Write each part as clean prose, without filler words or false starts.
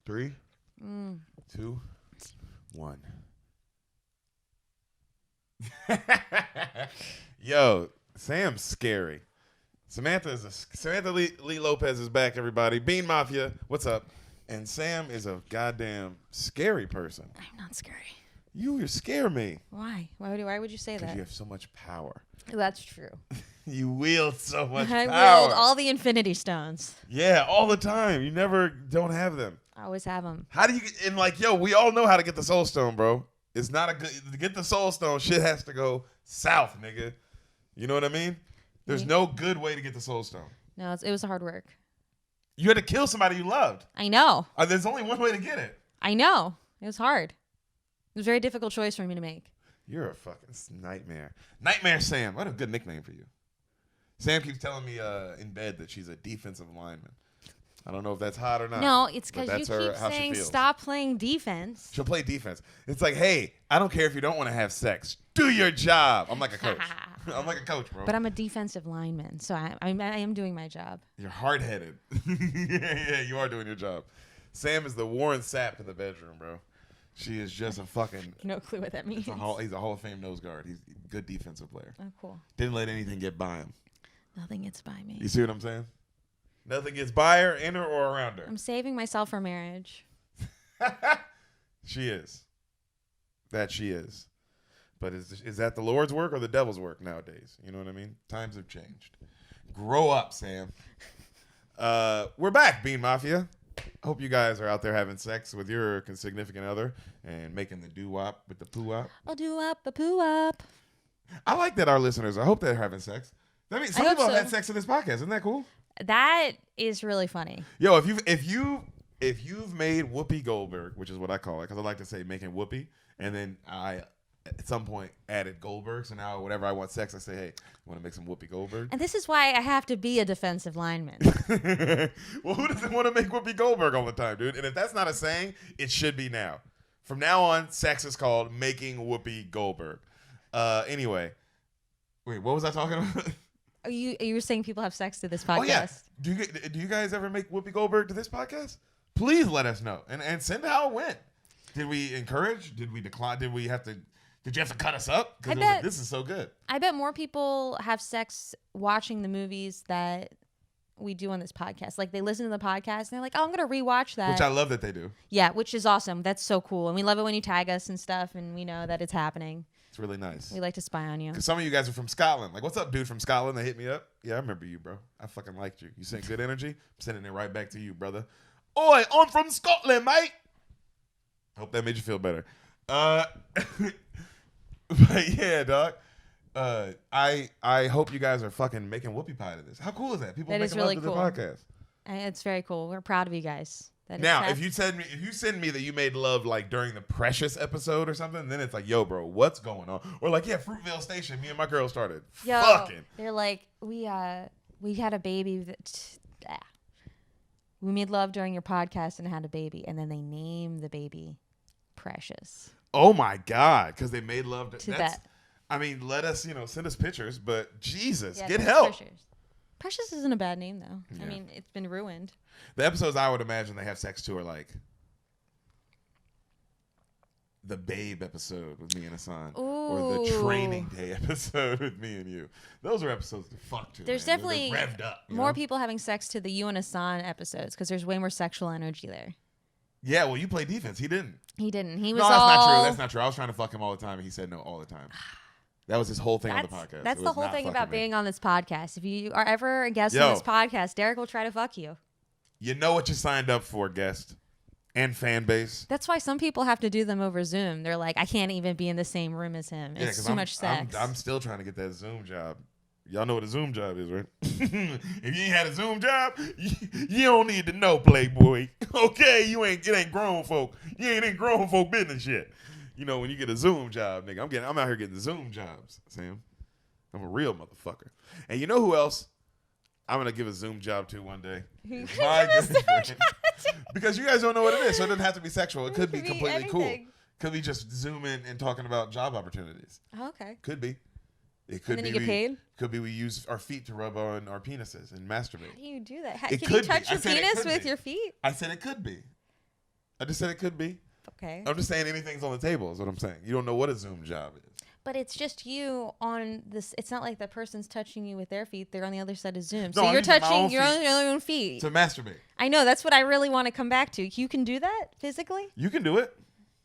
3, 2, 1. Yo, Sam's scary. Samantha Lee Lopez is back, everybody. Bean Mafia, what's up? And Sam is a goddamn scary person. I'm not scary. You scare me. Why? Why would you say that? Because you have so much power. That's true. You wield so much power. I wield all the Infinity Stones. Yeah, all the time. You never don't have them. I always have them. How do you and like, yo, we all know how to get the Soul Stone, bro. It's not a good to get the Soul Stone. Shit has to go south, nigga. You know what I mean? There's no good way to get the Soul Stone. No, it was hard work. You had to kill somebody you loved. I know. There's only one way to get it. I know. It was hard. It was a very difficult choice for me to make. You're a fucking nightmare. Nightmare Sam. What a good nickname for you. Sam keeps telling me in bed that she's a defensive lineman. I don't know if that's hot or not. No, it's because you keep saying stop playing defense. She'll play defense. It's like, hey, I don't care if you don't want to have sex. Do your job. I'm like a coach. I'm like a coach, bro. But I'm a defensive lineman, so I am doing my job. You're hard-headed. Yeah, you are doing your job. Sam is the Warren Sapp in the bedroom, bro. She is just a fucking... No clue what that means. He's a Hall of Fame nose guard. He's a good defensive player. Oh, cool. Didn't let anything get by him. Nothing gets by me. You see what I'm saying? Nothing gets by her, in her, or around her. I'm saving myself for marriage. She is. That she is. But is that the Lord's work or the devil's work nowadays? You know what I mean? Times have changed. Grow up, Sam. We're back, Bean Mafia. Hope you guys are out there having sex with your significant other and making the doo-wop with the poo-wop. A doo-wop, a poo-wop. I like that our listeners, I hope they're having sex. That means some people have had sex in this podcast. Isn't that cool? That is really funny. Yo, if you've made Whoopi Goldberg, which is what I call it, because I like to say making Whoopi, and then I at some point added Goldberg, so now whenever I want sex, I say, hey, you want to make some Whoopi Goldberg? And this is why I have to be a defensive lineman. Well, who doesn't want to make Whoopi Goldberg all the time, dude? And if that's not a saying, it should be now. From now on, sex is called making Whoopi Goldberg. Anyway, wait, what was I talking about? You were saying people have sex to this podcast. Oh, yeah. Do you guys ever make Whoopi Goldberg to this podcast? Please let us know. And send how it went. Did we encourage? Did we decline? Did you have to cut us up? Because like, this is so good. I bet more people have sex watching the movies that we do on this podcast. Like they listen to the podcast and they're like, oh, I'm going to rewatch that. Which I love that they do. Yeah, which is awesome. That's so cool. And we love it when you tag us and stuff and we know that it's happening. It's really nice. We like to spy on you. Because some of you guys are from Scotland. Like, what's up, dude from Scotland? They hit me up. Yeah, I remember you, bro. I fucking liked you. You sent good energy. I'm sending it right back to you, brother. Oi, I'm from Scotland, mate. Hope that made you feel better. But yeah, dog. I hope you guys are fucking making whoopie pie to this. How cool is that? People that making really love to cool. the podcast. It's very cool. We're proud of you guys. Now, if you send me that you made love like during the Precious episode or something, then it's like, yo, bro, what's going on? Or like, yeah, Fruitvale Station, me and my girl started fucking. They're like, we had a baby. We made love during your podcast and had a baby, and then they named the baby Precious. Oh my God, because they made love to that. I mean, let us, send us pictures, but Jesus, get help. Precious isn't a bad name, though. Yeah. I mean, it's been ruined. The episodes I would imagine they have sex to are like the Babe episode with me and Hassan. Ooh. Or the Training Day episode with me and you. Those are episodes to fuck to. There's definitely they're revved up, more people having sex to the you and Hassan episodes because there's way more sexual energy there. Yeah, well, you play defense. He didn't. He was No, that's not true. That's not true. I was trying to fuck him all the time, and he said no all the time. That was his whole thing on the podcast. That's the whole thing about being on this podcast. If you are ever a guest on this podcast, Deric will try to fuck you. You know what you signed up for, guest and fan base. That's why some people have to do them over Zoom. They're like, I can't even be in the same room as him. It's too much sex. I'm still trying to get that Zoom job. Y'all know what a Zoom job is, right? If you ain't had a Zoom job, you don't need to know, Playboy. Okay, it ain't grown folk. You ain't in grown folk business yet. When you get a Zoom job, nigga, I'm out here getting the Zoom jobs, Sam. I'm a real motherfucker. And you know who else I'm gonna give a Zoom job to one day? My girlfriend. Because you guys don't know what it is, so it doesn't have to be sexual. It could be completely cool. Could be just zooming and talking about job opportunities. Oh, okay. Could be. It could and then be you get paid? Could be we use our feet to rub on our penises and masturbate. How do you do that? Can you touch your penis with your feet? I said it could be. I just said it could be. Okay. I'm just saying anything's on the table is what I'm saying. You don't know what a Zoom job is. But it's just you on this. It's not like the person's touching you with their feet. They're on the other side of Zoom. No, So I'm you're using my touching own your feet. own feet. To masturbate. I know. That's what I really want to come back to. You can do that physically? You can do it.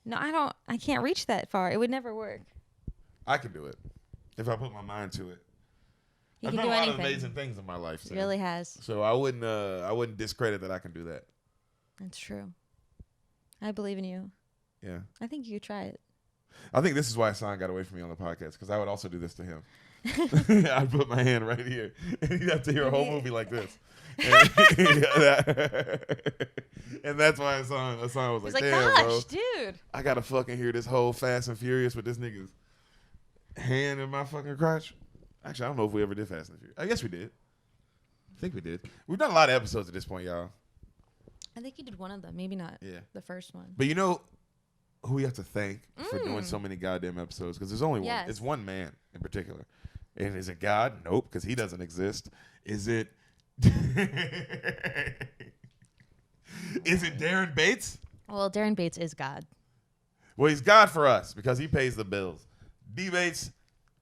No, I don't. I can't reach that far. It would never work. I can do it if I put my mind to it. He I've can done do a lot anything. of amazing things in my life. He Sam. really has. So I wouldn't discredit that I can do that. That's true. I believe in you. Yeah. I think you could try it. I think this is why Hassan got away from me on the podcast, because I would also do this to him. I'd put my hand right here, and he'd have to hear a whole movie like this. And that's why Hassan was He's like, like, damn, gosh, bro, dude. I got to fucking hear this whole Fast and Furious with this nigga's hand in my fucking crotch. Actually, I don't know if we ever did Fast and Furious. I guess we did. I think we did. We've done a lot of episodes at this point, y'all. I think you did one of them. Maybe not the first one. But you know who we have to thank for doing so many goddamn episodes? Because there's only one. Yes. It's one man in particular. And is it God? Nope, because he doesn't exist. Is it is it Darren Bates? Well, Darren Bates is God. Well, he's God for us because he pays the bills. D Bates,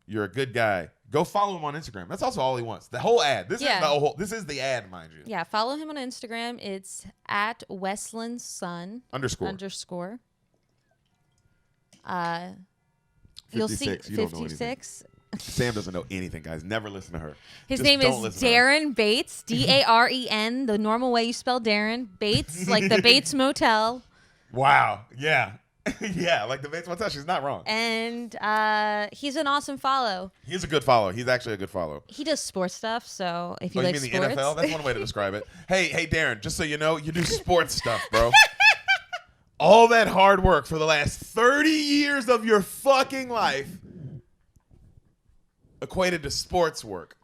you're a good guy. Go follow him on Instagram. That's also all he wants. The whole ad. This is the ad, mind you. Yeah, follow him on Instagram. It's at Westland's Son _. You'll see 56. You don't know anything. 56. Sam doesn't know anything, guys. Never listen to her. His Just name is don't listen to her. Darren Bates, Daren, the normal way you spell Darren. Bates, like the Bates Motel. Wow. Yeah. Yeah, like the Bates Motel. She's not wrong. And he's an awesome follow. He's a good follow. He's actually a good follow. He does sports stuff, so if you You like mean sports. the NFL? That's one way to describe it. Hey, Darren, just so you know, you do sports stuff, bro. All that hard work for the last 30 years of your fucking life equated to sports work.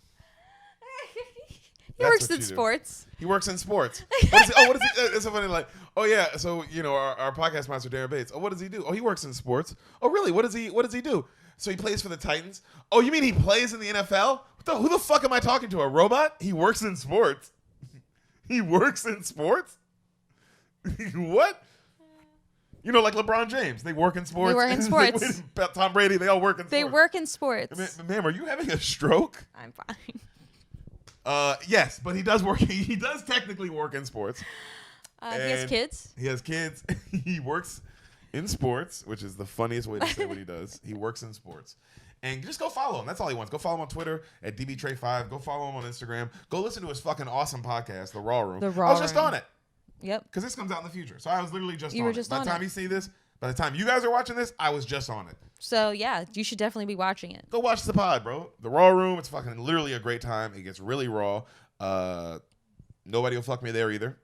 He works in sports. He works in sports. What is he? It's so funny. Like, oh yeah. So our podcast sponsor Darren Bates. Oh, what does he do? Oh, he works in sports. Oh, really? What does he do? So he plays for the Titans. Oh, you mean he plays in the NFL? Who the fuck am I talking to? A robot? He works in sports. He works in sports. What? Like LeBron James. They work in sports. They work in sports. Tom Brady. They all work in sports. They work in sports. Ma'am, are you having a stroke? I'm fine. Yes, but he does work. He does technically work in sports. He has kids. He has kids. He works in sports, which is the funniest way to say what he does. He works in sports. And just go follow him. That's all he wants. Go follow him on Twitter at DBTray5. Go follow him on Instagram. Go listen to his fucking awesome podcast, The Raw Room. I was just on it. Yep. Because this comes out in the future. So I was literally just You on were it. just By on the time it. you see this, by the time you guys are watching this, I was just on it. So yeah, you should definitely be watching it. Go watch the pod, bro. The Raw Room. It's fucking literally a great time. It gets really raw. Nobody will fuck me there either.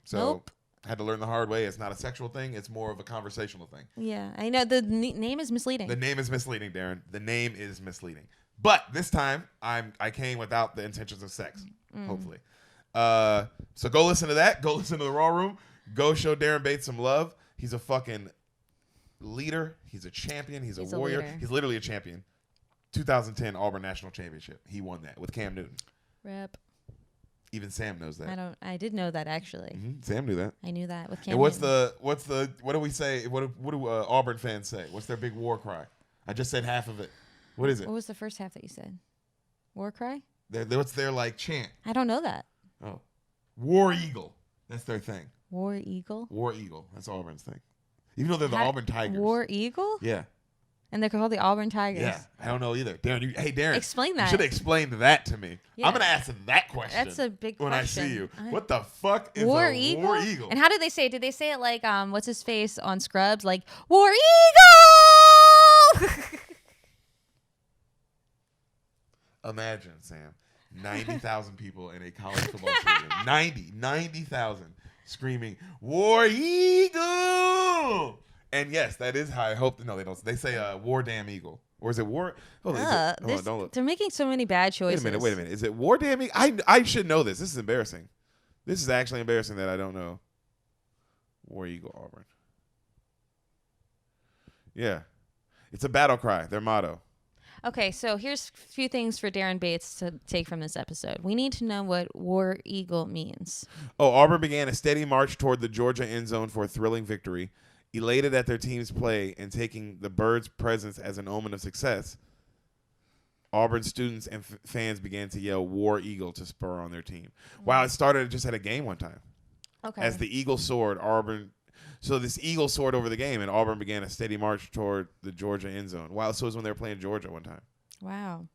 So Nope. I had to learn the hard way. It's not a sexual thing. It's more of a conversational thing. Yeah, I know the name is misleading. The name is misleading, Darren. The name is misleading. But this time, I came without the intentions of sex. Hopefully. So go listen to that. Go listen to the Raw Room. Go show Darren Bates some love. He's a fucking leader. He's a champion. He's a warrior. leader. He's literally a champion. 2010 Auburn National Championship. He won that with Cam Newton. Rep. Even Sam knows that. I did know that actually. Sam knew that. I knew that with Cam. And what Newton. do we say? What do Auburn fans say? What's their big war cry? I just said half of it. What is it? What was the first half that you said? War cry? What's their like chant? I don't know that. Oh, War Eagle. That's their thing. War Eagle. War Eagle. That's Auburn's thing. Even though they're the Auburn Tigers. War Eagle? Yeah. And they're called the Auburn Tigers. Yeah. I don't know either. Darren, hey Darren. Explain that. You should have explained that to me. Yeah. I'm gonna ask that question. That's a big when question. I see you. What the fuck is War a Eagle? War Eagle? And how did they say it? Did they say it like what's his face on Scrubs? Like War Eagle. Imagine, Sam, 90,000 people in a college football stadium. 90,000 screaming, War Eagle! And yes, that is how I hope. No, they don't. They say War Damn Eagle. Or is it War? Hold on, don't look. They're making so many bad choices. Wait a minute. Is it War Damn Eagle? I should know this. This is embarrassing. This is actually embarrassing that I don't know. War Eagle Auburn. Yeah. It's a battle cry, their motto. Okay, so here's a few things for Darren Bates to take from this episode. We need to know what War Eagle means. Oh, Auburn began a steady march toward the Georgia end zone for a thrilling victory. Elated at their team's play and taking the Birds' presence as an omen of success, Auburn students and fans began to yell War Eagle to spur on their team. Wow, it started just at a game one time. Okay. As the Eagle soared, Auburn... So this Eagle soared over the game, and Auburn began a steady march toward the Georgia end zone. Wow, so it was when they were playing Georgia one time. Wow.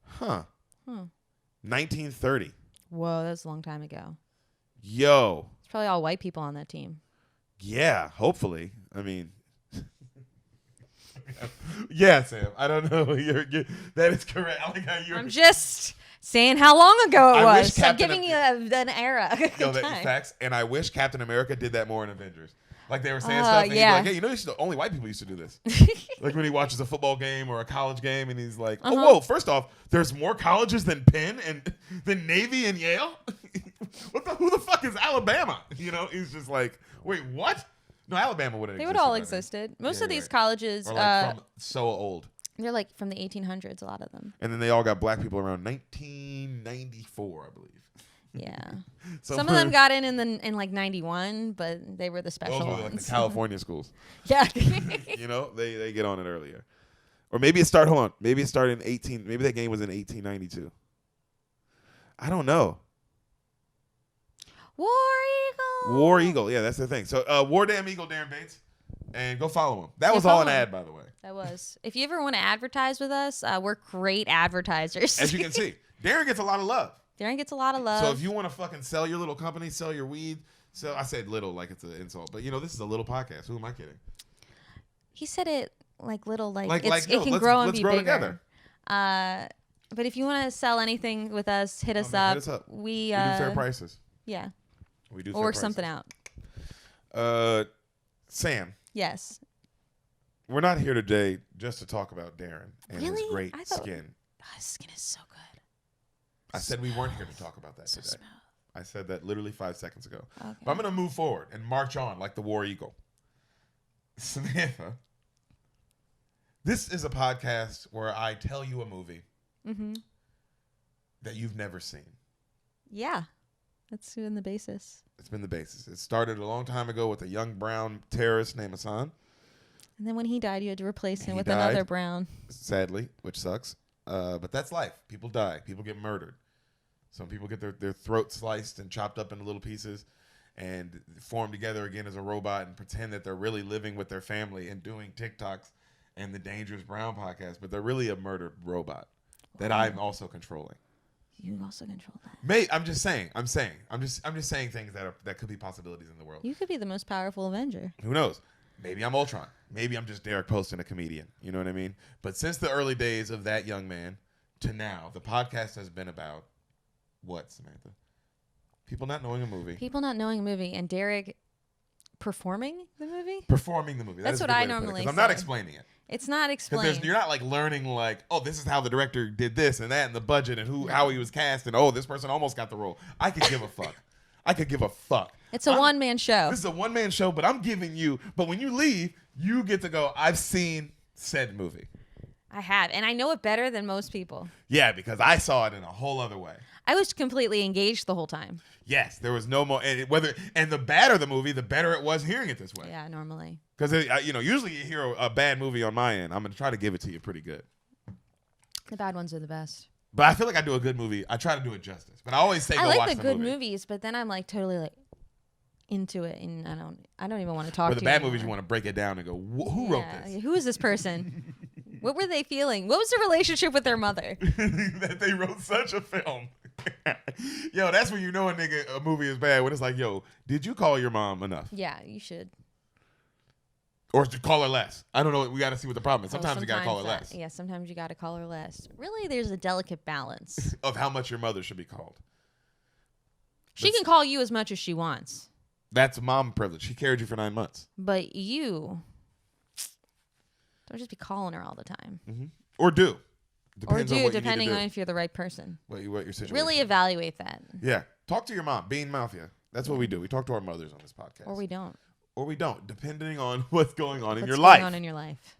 Huh. 1930. Whoa, that was a long time ago. Yo. It's probably all white people on that team. Yeah, hopefully. I mean... Yeah, Sam. I don't know. That is correct. I like how you're... I'm just saying how long ago it was. I'm Captain giving you an era. Yo, that facts. And I wish Captain America did that more in Avengers. Like they were saying stuff, and he'd be like, "Hey, you know, only white people used to do this." Like when he watches a football game or a college game, and he's like, "Oh, whoa! First off, there's more colleges than Penn and than Navy and Yale. Who the fuck is Alabama?" You know, he's just like, "Wait, what?" No, Alabama would have. They would all existed. Most of these colleges are from so old. They're like from the 1800s, a lot of them. And then they all got black people around 1994, I believe. Yeah. So some of them got in like 91, but they were the special those were ones. like the California schools. Yeah. You know, they get on it earlier. Or maybe it started, hold on. Maybe it started in 18, maybe that game was in 1892. I don't know. War Eagle. War Eagle. Yeah, that's the thing. So War Damn Eagle, Darren Bates. And go follow him. That was all an ad, by the way. That was. If you ever want to advertise with us, we're great advertisers. As you can see, Darren gets a lot of love. Darren gets a lot of love. So if you want to fucking sell your little company, sell your weed, I said little like it's an insult, but you know, this is a little podcast. Who am I kidding? He said it like little, like no, it can grow and let's be grow bigger. together. But if you want to sell anything with us, hit us up. Hit us up. We do fair prices. Yeah. We do. We'll work something out. Sam. Yes. We're not here today just to talk about Darren and his great skin. His skin is so good. I said we weren't here to talk about that today. Smooth. I said that literally 5 seconds ago. Okay. But I'm going to move forward and march on like the War Eagle. Samantha, this is a podcast where I tell you a movie that you've never seen. Yeah. That's been the basis. It's been the basis. It started a long time ago with a young brown terrorist named Hassan. And then when he died, you had to replace him with another brown. Sadly, which sucks. But that's life. People die. People get murdered. Some people get their throat sliced and chopped up into little pieces and form together again as a robot and pretend that they're really living with their family and doing TikToks and the Dangerous Brown podcast, but they're really a murdered robot that I'm also controlling. You also control that. Mate, I'm just saying things that could be possibilities in the world. You could be the most powerful Avenger. Who knows? Maybe I'm Ultron. Maybe I'm just Deric Poston, a comedian. You know what I mean? But since the early days of that young man to now, the podcast has been about what, Samantha? People not knowing a movie. People not knowing a movie, and Deric performing the movie? Performing the movie. That's what I normally say. I'm not explaining it. It's not explained. You're not like learning like, oh, this is how the director did this and that and the budget and how he was cast and oh, this person almost got the role. I could give a fuck. I could give a fuck. It's a one-man show. This is a one-man show, but I'm giving you. But when you leave, you get to go, I've seen said movie. I have, and I know it better than most people. Yeah, because I saw it in a whole other way. I was completely engaged the whole time. Yes, there was no more. And the badder the movie, the better it was hearing it this way. Yeah, normally. Because usually you hear a bad movie on my end, I'm gonna try to give it to you pretty good. The bad ones are the best. But I feel like I do a good movie. I try to do it justice. But I always say, go watch the movie. I like the good movies, but then I'm like totally like into it, and I don't even want to talk to you. For the bad movies, you want to break it down and go, who wrote this? Who is this person? What were they feeling? What was their relationship with their mother? That they wrote such a film. Yo, that's when you know a movie is bad, when it's like, yo, did you call your mom enough? Yeah, you should. Or to call her less. I don't know. We got to see what the problem is. Sometimes you got to call her less. Yeah, sometimes you got to call her less. Really, there's a delicate balance. Of how much your mother should be called. She can call you as much as she wants. That's mom privilege. She carried you for 9 months. But you don't just be calling her all the time. Mm-hmm. Or do. Depending on if you're the right person. What your situation. Really evaluate that. Yeah. Talk to your mom. Bean Mafia. That's what we do. We talk to our mothers on this podcast. Or we don't. Or we don't, depending on what's going on in your life. What's going on in your life.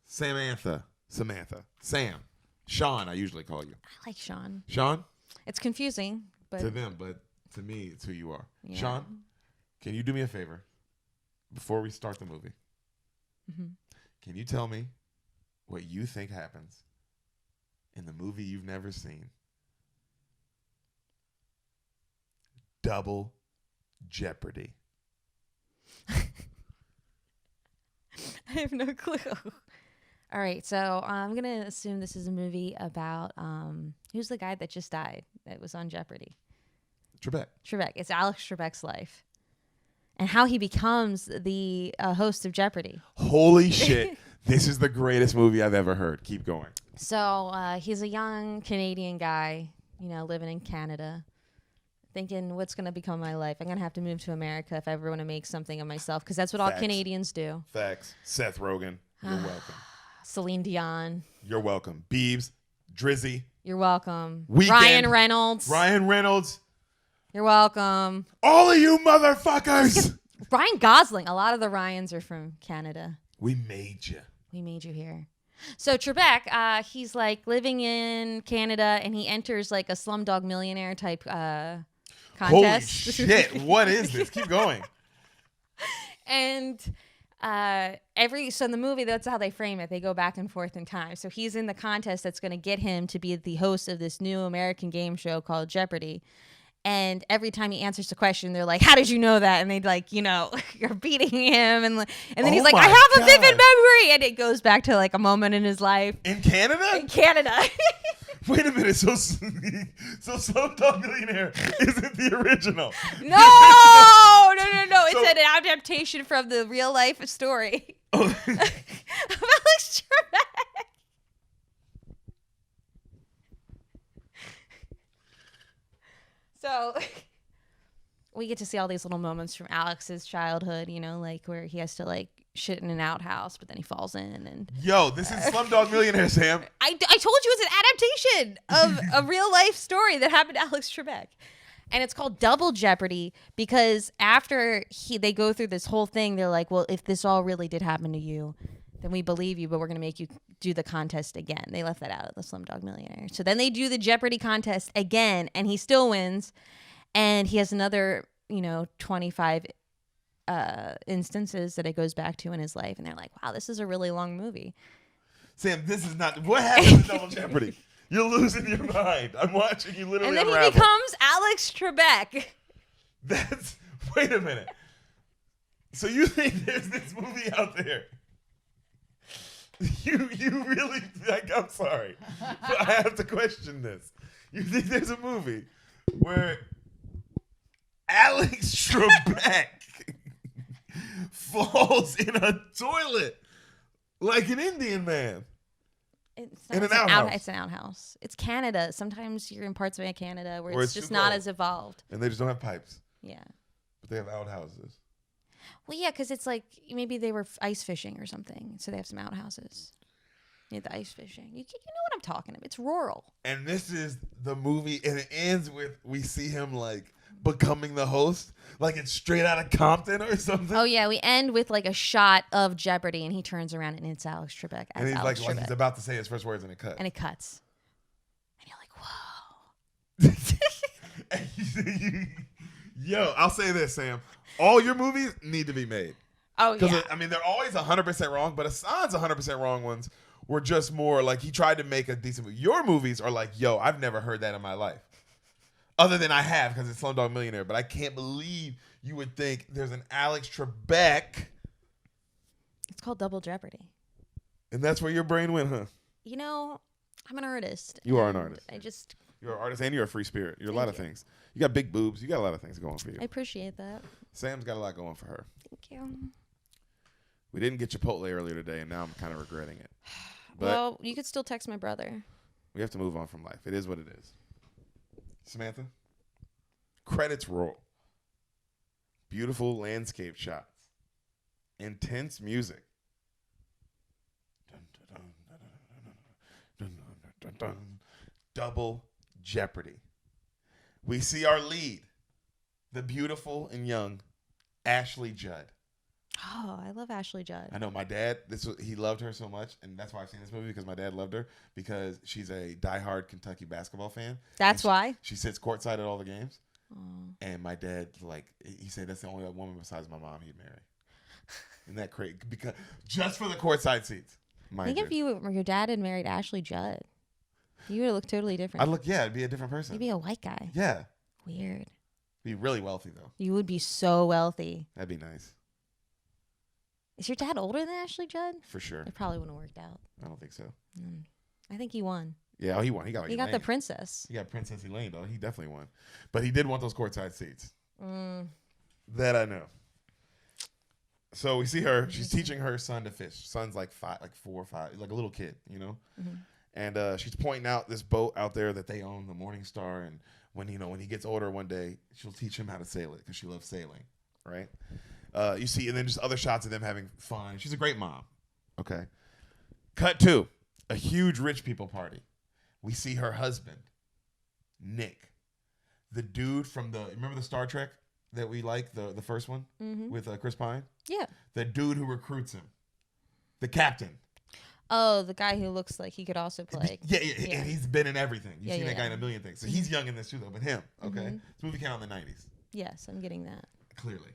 Samantha. Samantha. Sam. Sean, I usually call you. I like Sean. Sean? It's confusing, but To them, but to me, it's who you are. Yeah. Sean, can you do me a favor before we start the movie? Mhm. Can you tell me what you think happens in the movie you've never seen? Double Jeopardy. I have no clue. All right, so I'm gonna assume this is a movie about who's the guy that just died that was on Jeopardy? Trebek. Trebek. It's Alex Trebek's life and how he becomes the host of Jeopardy. Holy shit. This is the greatest movie I've ever heard. Keep going. So he's a young Canadian guy, living in Canada, thinking, what's going to become my life? I'm going to have to move to America if I ever want to make something of myself, because that's what all Facts. Canadians do. Facts. Seth Rogen. You're welcome. Celine Dion. You're welcome. Biebs. Drizzy. You're welcome. Weeknd. Ryan Reynolds. Ryan Reynolds. You're welcome. All of you motherfuckers. Ryan Gosling. A lot of the Ryans are from Canada. We made you. We made you here. So Trebek, he's like living in Canada, and he enters like a Slumdog Millionaire type contest. Holy shit. What is this? Keep going. And so in the movie, that's how they frame it. They go back and forth in time. So he's in the contest that's going to get him to be the host of this new American game show called Jeopardy. And every time he answers a question, they're like, how did you know that? And they'd like, you're beating him. And then he's like, I have a vivid memory. And it goes back to like a moment in his life. In Canada? In Canada. Wait a minute. So Slumdog Millionaire isn't the original. No. It's an adaptation from the real life story. Oh. Of Alex Trebek. So we get to see all these little moments from Alex's childhood, like where he has to like shit in an outhouse, but then he falls in. And Yo, this is Slumdog Millionaire, Sam. I told you it's an adaptation of a real life story that happened to Alex Trebek. And it's called Double Jeopardy because after they go through this whole thing, they're like, well, if this all really did happen to you, then we believe you, but we're going to make you do the contest again. They left that out of the Slumdog Millionaire. So then they do the Jeopardy contest again, and he still wins. And he has another, 25 instances that it goes back to in his life. And they're like, wow, this is a really long movie. Sam, this is not... What happened to Double Jeopardy? You're losing your mind. I'm watching you literally And then unravel. he becomes Alex Trebek. Wait a minute. So you think there's this movie out there? You really... I'm sorry. But I have to question this. You think there's a movie where Alex Trebek falls in a toilet like an Indian man? It's In an outhouse. It's an outhouse. It's Canada. Sometimes you're in parts of Canada where Where it's it's just too not cold. as evolved. And they just don't have pipes, Yeah. but they have outhouses. Well, yeah, because it's like maybe they were ice fishing or something, so they have some outhouses. Yeah, the ice fishing. You know what I'm talking about. It's rural. And this is the movie, and it ends with we see him like becoming the host, like it's straight out of Compton or something. Oh yeah, we end with like a shot of Jeopardy, and he turns around and it's Alex Trebek as and he's Alex like Trebek, he's about to say his first words, and it cuts. and it cuts, and you're like, whoa. Yo, I'll say this, Sam. All your movies need to be made. Oh yeah. I mean, they're always 100% wrong, but Hassan's 100% wrong ones were just more like he tried to make a decent movie. Your movies are like, yo, I've never heard that in my life. Other than I have, because it's Slumdog Millionaire. But I can't believe you would think there's an Alex Trebek. It's called Double Jeopardy. And that's where your brain went, huh? I'm an artist. You are an and artist. You're an artist and you're a free spirit. You're a lot of Thank you. things. You got big boobs. You got a lot of things going for you. I appreciate that. Sam's got a lot going for her. Thank you. We didn't get Chipotle earlier today, and now I'm kind of regretting it. But Well, you could still text my brother. we have to move on from life. It is what it is. Samantha, credits roll. Beautiful landscape shots. Intense music. Dun, dun, dun, dun, dun, dun, dun, dun, dun. Double Jeopardy. We see our lead, the beautiful and young Ashley Judd. Oh, I love Ashley Judd. I know my dad. He loved her so much, and that's why I've seen this movie because my dad loved her because she's a diehard Kentucky basketball fan. That's why she sits courtside at all the games. Oh. And my dad, he said that's the only woman besides my mom he'd marry. Isn't that crazy? Because just for the courtside seats. Think if your dad had married Ashley Judd, you would look totally different. It'd be a different person. You'd be a white guy. Yeah. Weird. Be really wealthy though. You would be so wealthy. That'd be nice. Is your dad older than Ashley Judd? For sure. It probably wouldn't have worked out. I don't think so. I think he won. Yeah, he won. He got the princess. He got Princess Elaine though. He definitely won. But he did want those courtside seats. Mm. That I know. So we see her. She's teaching her son to fish. Son's like 4 or 5, like a little kid, you know. Mm-hmm. And she's pointing out this boat out there that they own, the Morning Star. And when he gets older one day, she'll teach him how to sail it because she loves sailing, right? You see, and then just other shots of them having fun. She's a great mom. Okay. Cut to a huge rich people party. We see her husband, Nick, the dude from remember the Star Trek that we like, the first one with Chris Pine? Yeah. The dude who recruits him. The captain. Oh, the guy who looks like he could also play. Yeah. And he's been in everything. You've seen that guy in a million things. So Mm-hmm. he's young in this too, though, but him, okay? This movie came out in the 90s. Yes, I'm getting that. Clearly.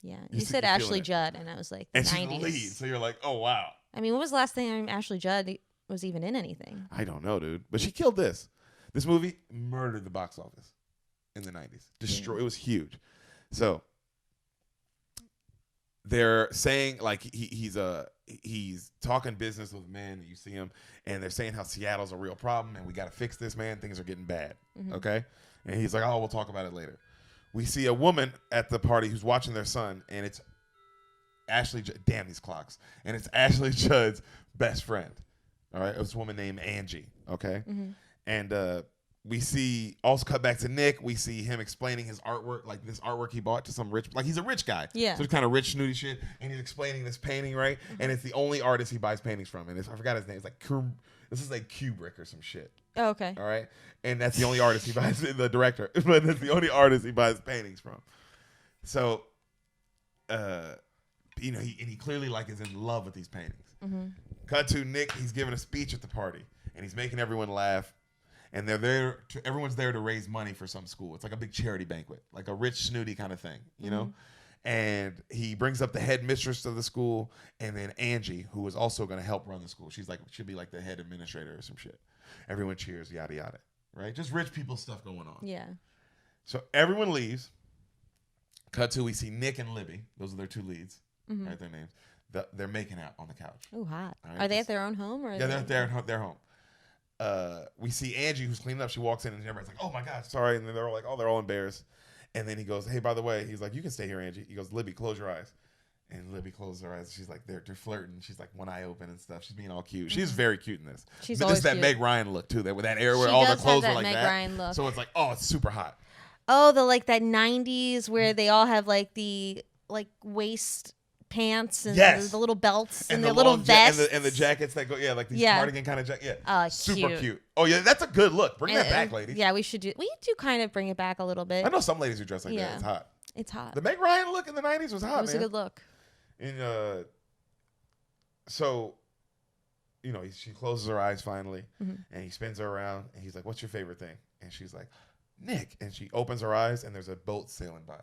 Yeah. You said Ashley Judd, and I was like, and 90s. she's the lead, so you're like, oh, wow. I mean, when was the last time Ashley Judd was even in anything? I don't know, dude. But she killed this. This movie murdered the box office in the 90s. It was huge. So they're saying like he's talking business with men. You see him, and they're saying how Seattle's a real problem, and we got to fix this, man. Things are getting bad. Okay, and he's like, oh, we'll talk about it later. We see a woman at the party who's watching their son, and it's Ashley. Damn these clocks! And it's Ashley Judd's best friend. All right, it's a woman named Angie. Okay, and we see also cut back to Nick. We see him explaining his artwork, like this artwork he bought to some rich, like he's a rich guy. Yeah. So it's kind of rich, snooty shit. And he's explaining this painting, right? And it's the only artist he buys paintings from. And I forgot his name. It's like this is like Kubrick or some shit. Oh, okay. All right. And that's the only artist he buys, the director, but that's the only artist he buys paintings from. So, he clearly like is in love with these paintings. Cut to Nick. He's giving a speech at the party, and he's making everyone laugh. And everyone's there to raise money for some school. It's like a big charity banquet, like a rich, snooty kind of thing, you know? And he brings up the head mistress of the school, and then Angie, who is also going to help run the school. She'll be like the head administrator or some shit. Everyone cheers, yada, yada, right? Just rich people stuff going on. Yeah. So everyone leaves. Cut to, we see Nick and Libby. Those are their two leads, right? Their names. They're making out on the couch. Oh, hot. Right? Are they at their own home? Or yeah, they're home. We see Angie who's cleaning up. She walks in and everybody's like, "Oh my God, sorry!" And then they're all like, "Oh, they're all embarrassed." And then he goes, "Hey, by the way," he's like, "You can stay here, Angie." He goes, "Libby, close your eyes." And Libby closes her eyes. She's like, they're flirting. She's like one eye open and stuff. She's being all cute. She's very cute in this. She's this always is that cute. Meg Ryan look too. That with that air where She all their does clothes have are like that Meg that. Ryan look. So it's like, oh, it's super hot. Oh, that 90s where they all have like the waist pants and the little belts and their little vests and the jackets that go like these cardigan kind of jacket. Yeah, super cute. Oh yeah, that's a good look. Bring that back, ladies. Yeah, we do kind of bring it back a little bit. I know some ladies who dress like that. It's hot. It's hot. The Meg Ryan look in the 90s was hot. It was a good look. And so, she closes her eyes finally, and he spins her around, and he's like, "What's your favorite thing?" And she's like, "Nick." And she opens her eyes, and there's a boat sailing by.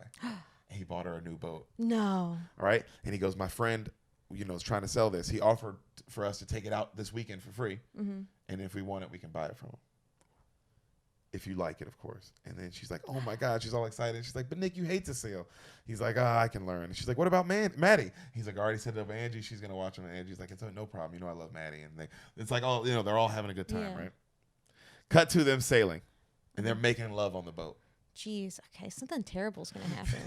And he bought her a new boat. No. All right. And he goes, "My friend, is trying to sell this. He offered for us to take it out this weekend for free. And if we want it, we can buy it from him. If you like it, of course." And then she's like, "Oh my God." She's all excited. She's like, "But Nick, you hate to sail." He's like, I can learn." And she's like, "What about Maddie?" He's like, "I already set it up with Angie. She's going to watch him." And Angie's like, "It's no problem. I love Maddie." And it's like, all, they're all having a good time, right? Cut to them sailing. And they're making love on the boat. Jeez, okay, something terrible's gonna happen.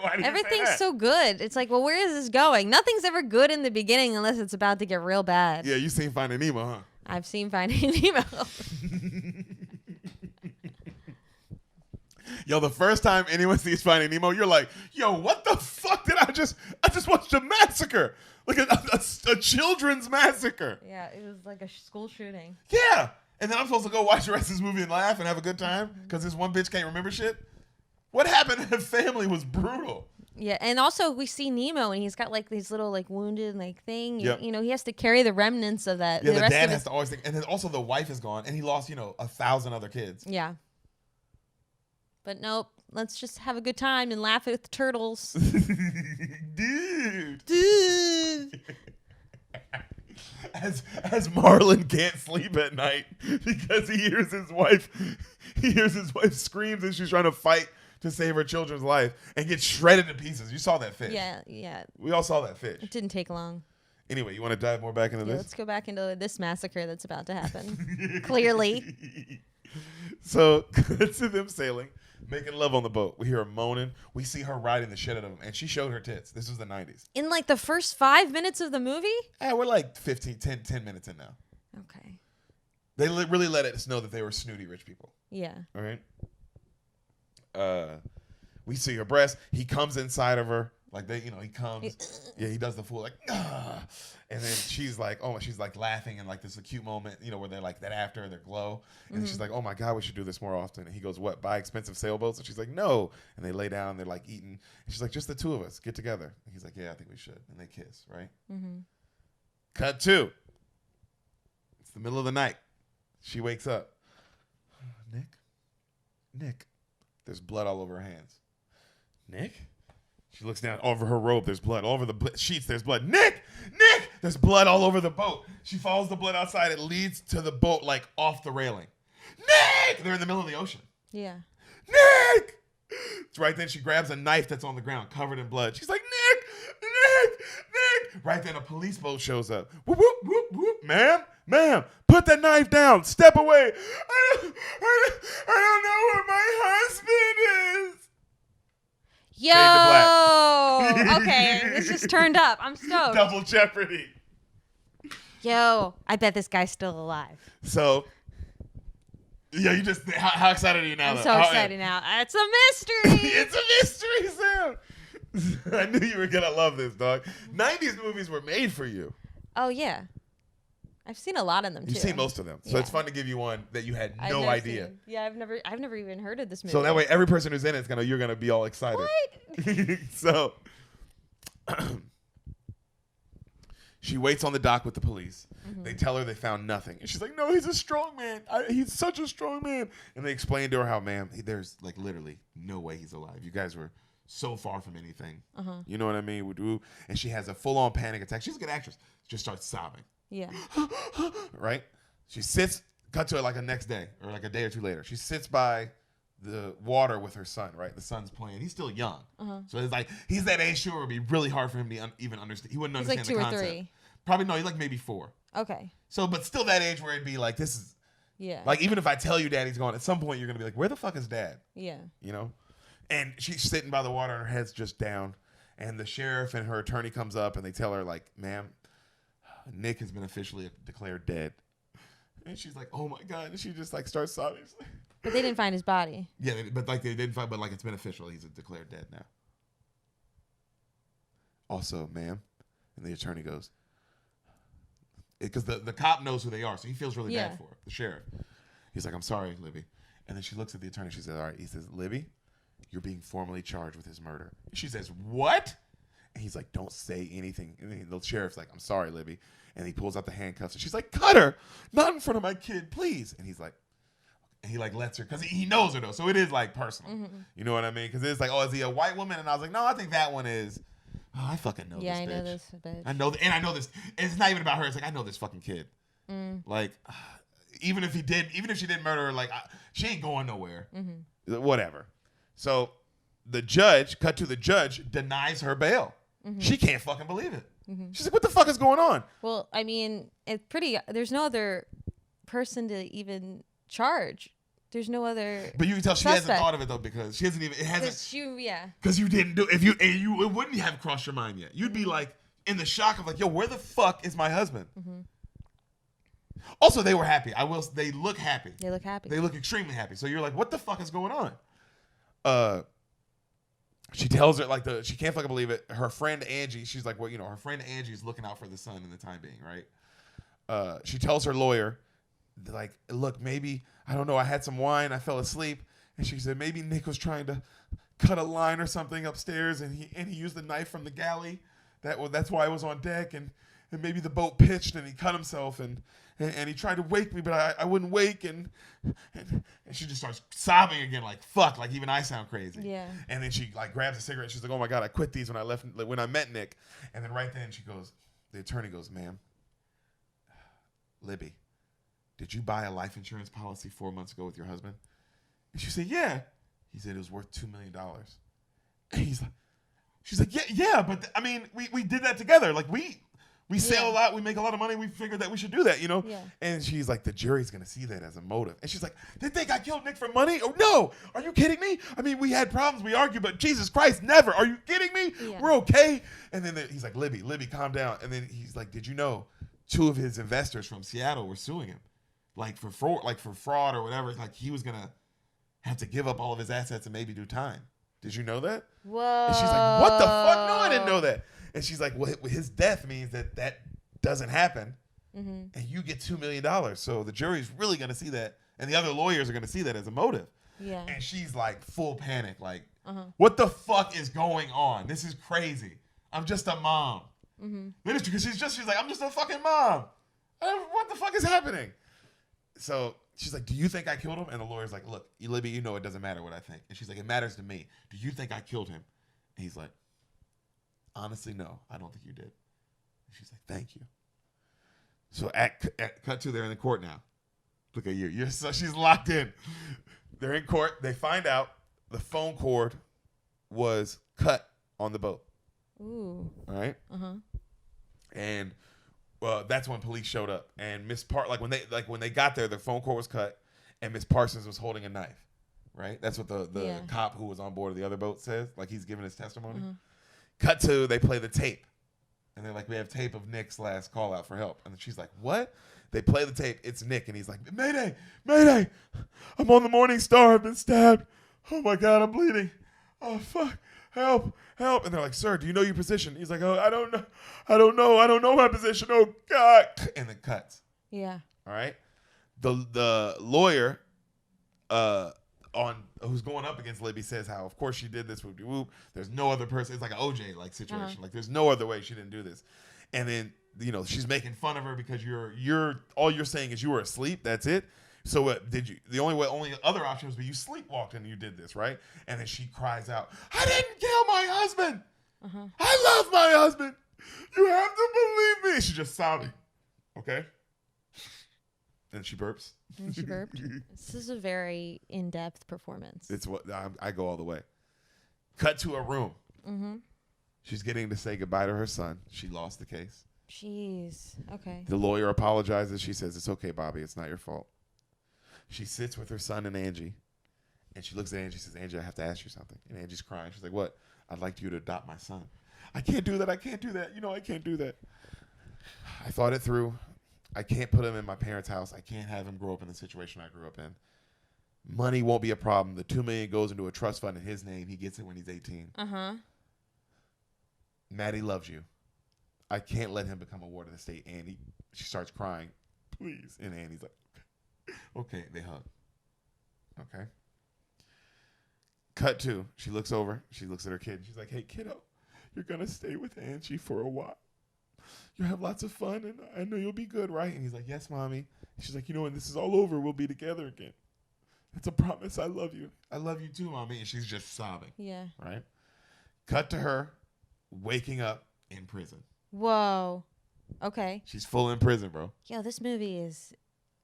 Why did Everything's you say that? so good. It's like, well, where is this going? Nothing's ever good in the beginning unless it's about to get real bad. Yeah, you seen Finding Nemo, huh? I've seen Finding Nemo. Yo, the first time anyone sees Finding Nemo, you're like, "Yo, what the fuck did I just watched a massacre, like a children's massacre." Yeah, it was like a school shooting. Yeah. And then I'm supposed to go watch the rest of this movie and laugh and have a good time because this one bitch can't remember shit. What happened to the family was brutal. Yeah, and also we see Nemo, and he's got like these little like wounded like thing. Yep. You know, he has to carry the remnants of that. Yeah, the rest dad of has his- to always think, and then also the wife is gone, and he lost 1,000 other kids. Yeah. But nope, let's just have a good time and laugh at the turtles. Dude. Dude. As Marlon can't sleep at night because he hears his wife screams and she's trying to fight to save her children's life and gets shredded to pieces. You saw that fish. Yeah. We all saw that fish. It didn't take long. Anyway, you want to dive more back into Yeah, this? let's go back into this massacre that's about to happen. Clearly. So, to them sailing, making love on the boat. We hear her moaning. We see her riding the shit out of him, and she showed her tits. This was the 90s. In like the first 5 minutes of the movie? We're like 10 minutes in now. Okay. They really let us know that they were snooty rich people. Yeah. All right. We see her breast. He comes inside of her. Like he comes. Yeah, he does the fool like, ah. And then she's like laughing in like this cute moment, where they're like that after their glow. And she's like, oh my God, we should do this more often. And he goes, what, buy expensive sailboats? And she's like, no. And they lay down and they're like eating. And she's like, just the two of us, get together. And he's like, yeah, I think we should. And they kiss, right? Mm-hmm. Cut 2. It's the middle of the night. She wakes up. Nick. There's blood all over her hands. Nick? She looks down over her robe. There's blood. All over the sheets, there's blood. Nick! There's blood all over the boat. She follows the blood outside. It leads to the boat, like, off the railing. Nick! They're in the middle of the ocean. Yeah. Nick! It's right then she grabs a knife that's on the ground, covered in blood. She's like, Nick! Right then a police boat shows up. Whoop, whoop, whoop, whoop. Ma'am, put that knife down. Step away. I don't know where my husband is. Yo! Okay, this just turned up. I'm stoked. Double Jeopardy. Yo, I bet this guy's still alive. So, yeah, how excited are you now? I'm so excited now. It's a mystery. It's a mystery, Sam. I knew you were going to love this, dog. 90s movies were made for you. Oh, yeah. I've seen a lot of them, too. You've seen most of them. So it's fun to give you one that you had no idea. Yeah, I've never even heard of this movie. So that way every person who's in it you're gonna be all excited. What? So she waits on the dock with the police. Mm-hmm. They tell her they found nothing. And she's like, no, he's a strong man. He's such a strong man. And they explain to her how, ma'am, there's like literally no way he's alive. You guys were so far from anything. Uh-huh. You know what I mean? And she has a full-on panic attack. She's a good actress. Just starts sobbing. Yeah. Right? She sits, cut to it like the next day or like a day or two later. She sits by the water with her son, right? The son's playing. He's still young. Uh-huh. So it's like, he's that age, sure, it would be really hard for him to even understand. He wouldn't understand the concept. He's like 2 or 3. Probably, no, he's like maybe 4. Okay. So, but still that age where it'd be like, this is, yeah. Like, even if I tell you daddy's gone, at some point you're going to be like, where the fuck is dad? Yeah. And she's sitting by the water and her head's just down. And the sheriff and her attorney comes up and they tell her, like, ma'am, Nick has been officially declared dead. And she's like, oh my God. And she just like starts sobbing. But they didn't find his body. Yeah, but like they didn't find, but like it's been official. He's declared dead now. Also, ma'am, and the attorney goes, because the cop knows who they are, so he feels really bad for her, the sheriff. He's like, I'm sorry, Libby. And then she looks at the attorney. She says, all right. He says, Libby, you're being formally charged with his murder. She says, what? And he's like, don't say anything. And the sheriff's like, I'm sorry, Libby. And he pulls out the handcuffs. And she's like, cut her. Not in front of my kid, please. And he's like, and he like lets her, because he knows her though. So it is like personal. Mm-hmm. You know what I mean? Because it's like, oh, is he a white woman? And I was like, no, I think that one is, oh, I fucking know this bitch. Yeah, I know this bitch. I know this. It's not even about her. It's like, I know this fucking kid. Like, even if she did murder her, like, she ain't going nowhere. Mm-hmm. Whatever. So the judge denies her bail. Mm-hmm. She can't fucking believe it. Mm-hmm. She's like, what the fuck is going on? Well, I mean, there's no other person to even charge. There's no other. But you can tell she suspect. hasn't thought of it though, because she hasn't even, it hasn't. Because you didn't do, it wouldn't have crossed your mind yet. You'd be like in the shock of like, yo, where the fuck is my husband? Mm-hmm. Also, they were happy. They look happy. They look happy. They look extremely happy. So you're like, what the fuck is going on? She tells her, like, she can't fucking believe it. Her friend Angie, she's like, well, her friend Angie is looking out for the son in the time being, right? She tells her lawyer, like, look, maybe, I don't know, I had some wine, I fell asleep, And she said maybe Nick was trying to cut a line or something upstairs, and he used the knife from the galley. That's why I was on deck, and maybe the boat pitched and he cut himself, and he tried to wake me, but I wouldn't wake, and she just starts sobbing again, like fuck, like even I sound crazy. Yeah. And then she like grabs a cigarette. She's like, oh my god, I quit these when I met Nick. And then right then the attorney goes, ma'am, Libby, did you buy a life insurance policy 4 months ago with your husband? And she said, yeah. He said it was worth $2 million. And she's like, yeah, but I mean, we did that together. Like we sail a lot, we make a lot of money, we figured that we should do that, you know? Yeah. And she's like, the jury's gonna see that as a motive. And she's like, they think I killed Nick for money? Oh no, are you kidding me? I mean, we had problems, we argued, but Jesus Christ, never. Are you kidding me? Yeah. We're okay. And then he's like, Libby, calm down. And then he's like, did you know 2 of his investors from Seattle were suing him? Like for fraud or whatever. Like he was gonna have to give up all of his assets and maybe do time. Did you know that? Whoa. And she's like, what the fuck? No, I didn't know that. And she's like, well, his death means that doesn't happen, and you get $2 million. So the jury's really going to see that, and the other lawyers are going to see that as a motive. Yeah. And she's like full panic, like, what the fuck is going on? This is crazy. I'm just a mom. Ministry, because she's like, I'm just a fucking mom. What the fuck is happening? So she's like, do you think I killed him? And the lawyer's like, look, Libby, you know it doesn't matter what I think. And she's like, it matters to me. Do you think I killed him? And he's like, honestly, no, I don't think you did. And she's like, thank you. So cut to, they're in the court now. Look at you. She's locked in. They're in court. They find out the phone cord was cut on the boat. Ooh. All right. And that's when police showed up. And when they got there, the phone cord was cut, and Miss Parsons was holding a knife. Right. That's what the cop who was on board of the other boat says. Like he's giving his testimony. Cut to, they play the tape. And they're like, we have tape of Nick's last call out for help. And she's like, what? They play the tape. It's Nick. And he's like, Mayday, Mayday. I'm on the Morning Star. I've been stabbed. Oh, my God, I'm bleeding. Oh, fuck. Help, help. And they're like, sir, do you know your position? He's like, oh, I don't know. I don't know my position. Oh, God. And it cuts. Yeah. All right. The lawyer who's going up against Libby says how, of course, she did this. Whoop, whoop. There's no other person. It's like an OJ like situation. Like there's no other way she didn't do this. And then she's making fun of her because you're all you're saying is you were asleep. That's it. So what did you? The only other option was you sleepwalked and you did this, right? And then she cries out, "I didn't kill my husband. I love my husband. You have to believe me." She's just sobbing. Okay. And she burps. And she burped. This is a very in-depth performance. It's what I go all the way. Cut to a room. She's getting to say goodbye to her son. She lost the case. Jeez. Okay. The lawyer apologizes. She says, "It's okay, Bobby. It's not your fault." She sits with her son and Angie, and she looks at Angie and says, "Angie, I have to ask you something." And Angie's crying. She's like, "What?" "I'd like you to adopt my son." "I can't do that. I can't do that. I can't do that." I thought it through. I can't put him in my parents' house. I can't have him grow up in the situation I grew up in. Money won't be a problem. The $2 million goes into a trust fund in his name. He gets it when he's 18. Maddie loves you. I can't let him become a ward of the state. Andy, she starts crying. "Please." And Andy's like, okay. They hug. Okay. Cut to, she looks over. She looks at her kid. She's like, "Hey, kiddo, you're going to stay with Angie for a while. You'll have lots of fun, and I know you'll be good, right?" And he's like, "Yes, Mommy." She's like, "When this is all over, we'll be together again. It's a promise. I love you. I love you too, Mommy." And she's just sobbing. Yeah. Right? Cut to her waking up in prison. Whoa. Okay. She's full in prison, bro. Yo, this movie is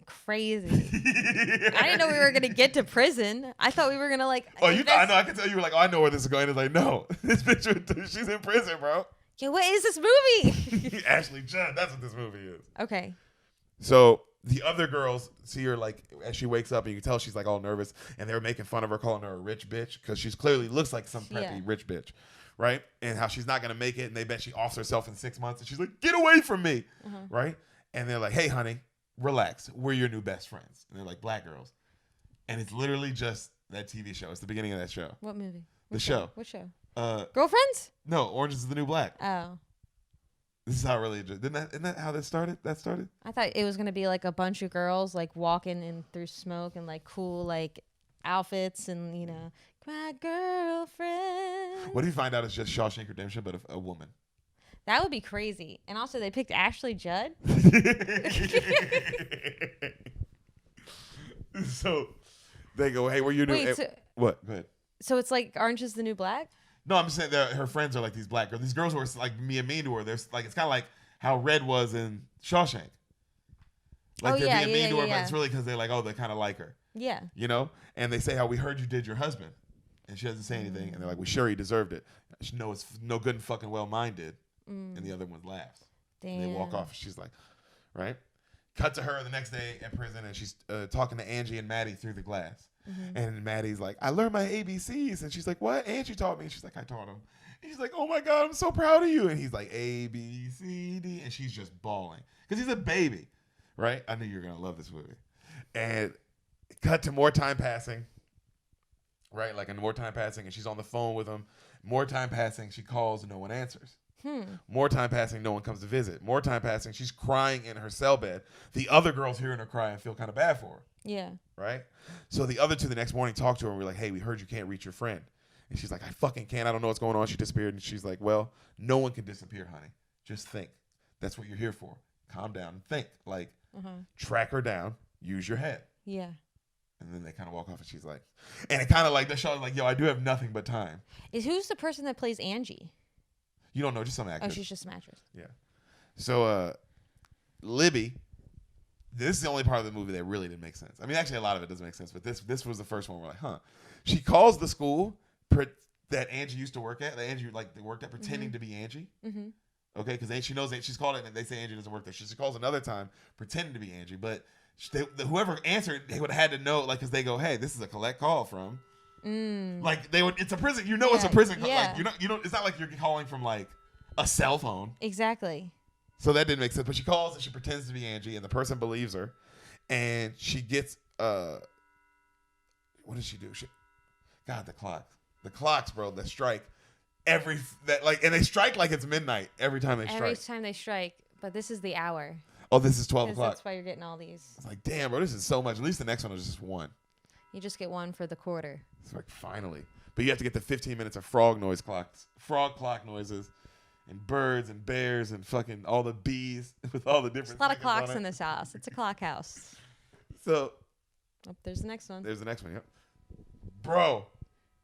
crazy. I didn't know we were going to get to prison. I thought we were going to I know. I can tell you were like, "Oh, I know where this is going." It's like, no. This bitch, she's in prison, bro. Yo, what is this movie? Ashley Judd. That's what this movie is. Okay. So the other girls see her as she wakes up, and you can tell she's all nervous, and they were making fun of her, calling her a rich bitch because she's clearly looks like some preppy rich bitch, right? And how she's not gonna make it, and they bet she offs herself in 6 months, and she's like, "Get away from me," right? And they're like, "Hey, honey, relax. We're your new best friends." And they're like, "Black girls," and it's literally just that TV show. It's the beginning of that show. What movie? The show. What show? Girlfriends? No, Orange is the New Black. Oh. This is how it really isn't that how that started? I thought it was gonna be a bunch of girls walking in through smoke and cool outfits and my girlfriend. What if you find out it's just Shawshank Redemption, but a woman? That would be crazy. And also, they picked Ashley Judd. So they go, hey, what are you doing? Wait, so, what? Go ahead. So it's like Orange is the New Black? No, I'm just saying that her friends are like these black girls. These girls who are like mean to her. There's like it's kind of like how Red was in Shawshank. Like they're being mean to her, but it's really because they're like, they kind of like her. Yeah. And they say how we heard you did your husband, and she doesn't say anything, and they're like, we sure he deserved it. She knows it's no good and fucking well mine did, and the other one laughs. Damn. And they walk off. And she's like, right. Cut to her the next day in prison, and she's talking to Angie and Maddie through the glass. Mm-hmm. And Maddie's like, I learned my ABCs. And she's like, what? Angie taught me. And she's like, I taught him. And he's like, oh my God, I'm so proud of you. And he's like, A, B, C, D. And she's just bawling because he's a baby, right? I knew you were going to love this movie. And cut to more time passing, right? Like, and more time passing, and she's on the phone with him. More time passing, she calls, no one answers. More time passing, no one comes to visit. More time passing, she's crying in her cell bed. The other girls hearing her cry and feel kind of bad for her. Yeah. Right? So the other two the next morning talk to her and we're like, hey, we heard you can't reach your friend. And she's like, I fucking can't. I don't know what's going on. She disappeared. And she's like, well, no one can disappear, honey. Just think. That's what you're here for. Calm down and think. Like, track her down. Use your head. Yeah. And then they kind of walk off and she's like, and it kind of like, the show is like, yo, I do have nothing but time. Who's the person that plays Angie? You don't know, just some actress. Oh, she's just some actress. Yeah. So, Libby, this is the only part of the movie that really didn't make sense. I mean, actually, a lot of it doesn't make sense, but this was the first one where we're like, huh. She calls the school that Angie used to work at, that Angie worked at, pretending to be Angie. Mm-hmm. Okay, because she knows that she's called it, and they say Angie doesn't work there. She calls another time, pretending to be Angie, but whoever answered, they would have had to know, like, because they go, hey, this is a collect call from. Like it's a prison. It's a prison. Yeah. Like it's not like you're calling from like a cell phone. Exactly. So that didn't make sense. But she calls and she pretends to be Angie, and the person believes her, and she gets what does she do? The clocks, bro, that strike and they strike like it's midnight every time they strike. Every time they strike, but this is the hour. Oh, this is 12 o'clock. That's why you're getting all these. It's like, damn, bro, this is so much. At least the next one is just one. You just get one for the quarter. It's like, finally. But you have to get the 15 minutes of frog clock noises, and birds and bears and fucking all the bees with all the different. There's a lot of clocks in this house. It's a clock house. So. Oh, there's the next one. Yep. Bro,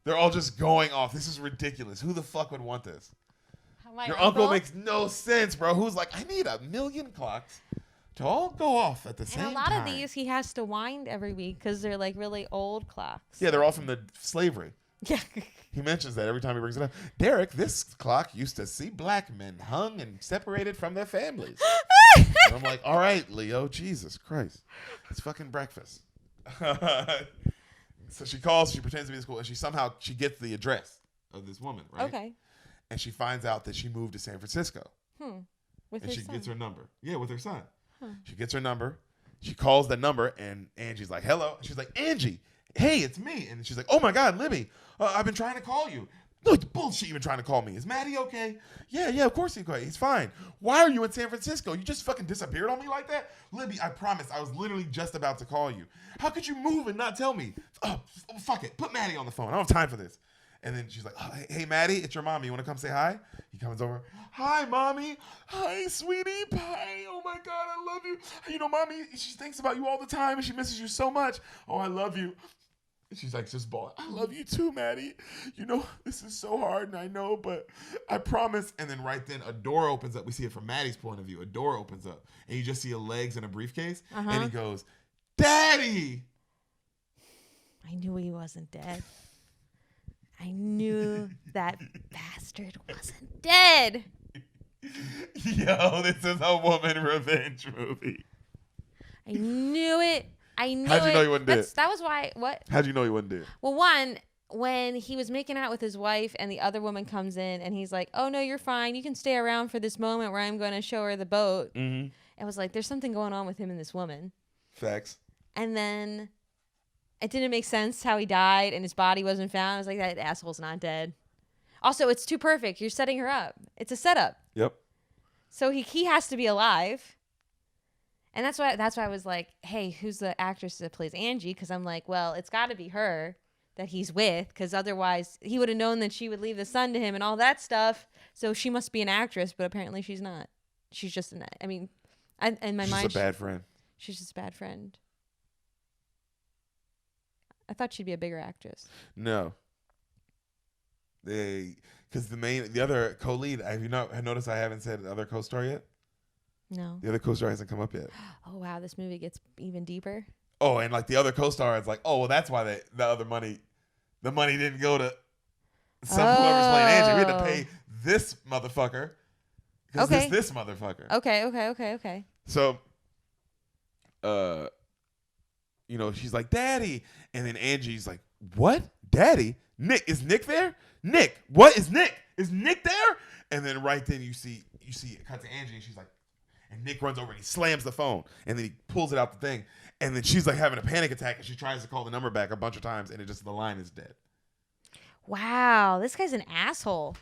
they're all just going off. This is ridiculous. Who the fuck would want this? Your uncle makes no sense, bro. Who's like, I need 1,000,000 clocks to all go off at the same time. And a lot of these he has to wind every week because they're like really old clocks. Yeah, they're all from the slavery. Yeah. He mentions that every time he brings it up. Deric, this clock used to see black men hung and separated from their families. And I'm like, all right, Leo, Jesus Christ. It's fucking breakfast. So she calls, she pretends to be in school, and she gets the address of this woman, right? Okay. And she finds out that she moved to San Francisco. With her son. Gets her number. Yeah, with her son. She gets her number. She calls the number, and Angie's like, hello. She's like, Angie, hey, it's me. And she's like, oh my God, Libby, I've been trying to call you. No, it's bullshit, you've been trying to call me. Is Maddie okay? Yeah, of course he's okay. He's fine. Why are you in San Francisco? You just fucking disappeared on me like that? Libby, I promise, I was literally just about to call you. How could you move and not tell me? Oh, fuck it. Put Maddie on the phone. I don't have time for this. And then she's like, oh, hey, Maddie, it's your mommy. You want to come say hi? He comes over. Hi, Mommy. Hi, sweetie pie. Oh, my God, I love you. Mommy, she thinks about you all the time, and she misses you so much. Oh, I love you. And she's like, just bawling. I love you too, Maddie. This is so hard, and I know, but I promise. And then right then, a door opens up. We see it from Maddie's point of view. A door opens up, and you just see legs and a briefcase. And he goes, Daddy. I knew he wasn't dead. I knew that bastard wasn't dead. Yo, this is a woman revenge movie. I knew it. How'd you know he wasn't dead? That was why. What? How'd you know he wasn't dead? Well, one, when he was making out with his wife and the other woman comes in and he's like, oh, no, you're fine. You can stay around for this moment where I'm going to show her the boat. Mm-hmm. It was like, there's something going on with him and this woman. Facts. And then it didn't make sense how he died and his body wasn't found. I was like, that asshole's not dead. Also, it's too perfect. You're setting her up. It's a setup. Yep. So he has to be alive. And that's why I was like, hey, who's the actress that plays Angie? Because I'm like, well, it's got to be her that he's with, because otherwise he would have known that she would leave the son to him and all that stuff. So she must be an actress, but apparently she's not. She's just in my She's mind, just a bad friend. She's just a bad friend. I thought she'd be a bigger actress. No. Because the other co-lead, have you noticed I haven't said the other co-star yet? No. The other co-star hasn't come up yet. Oh, wow. This movie gets even deeper. Oh, and like the other co-star is like, oh, well, that's why the money didn't go to whoever's playing Angie. We had to pay this motherfucker because this motherfucker. Okay. So, she's like, Daddy. And then Angie's like, what? Daddy? Nick? Is Nick there? Nick? What is Nick? Is Nick there? And then right then you see it cut to Angie and she's like, and Nick runs over and he slams the phone and then he pulls it out the thing. And then she's like having a panic attack and she tries to call the number back a bunch of times and the line is dead. Wow, this guy's an asshole.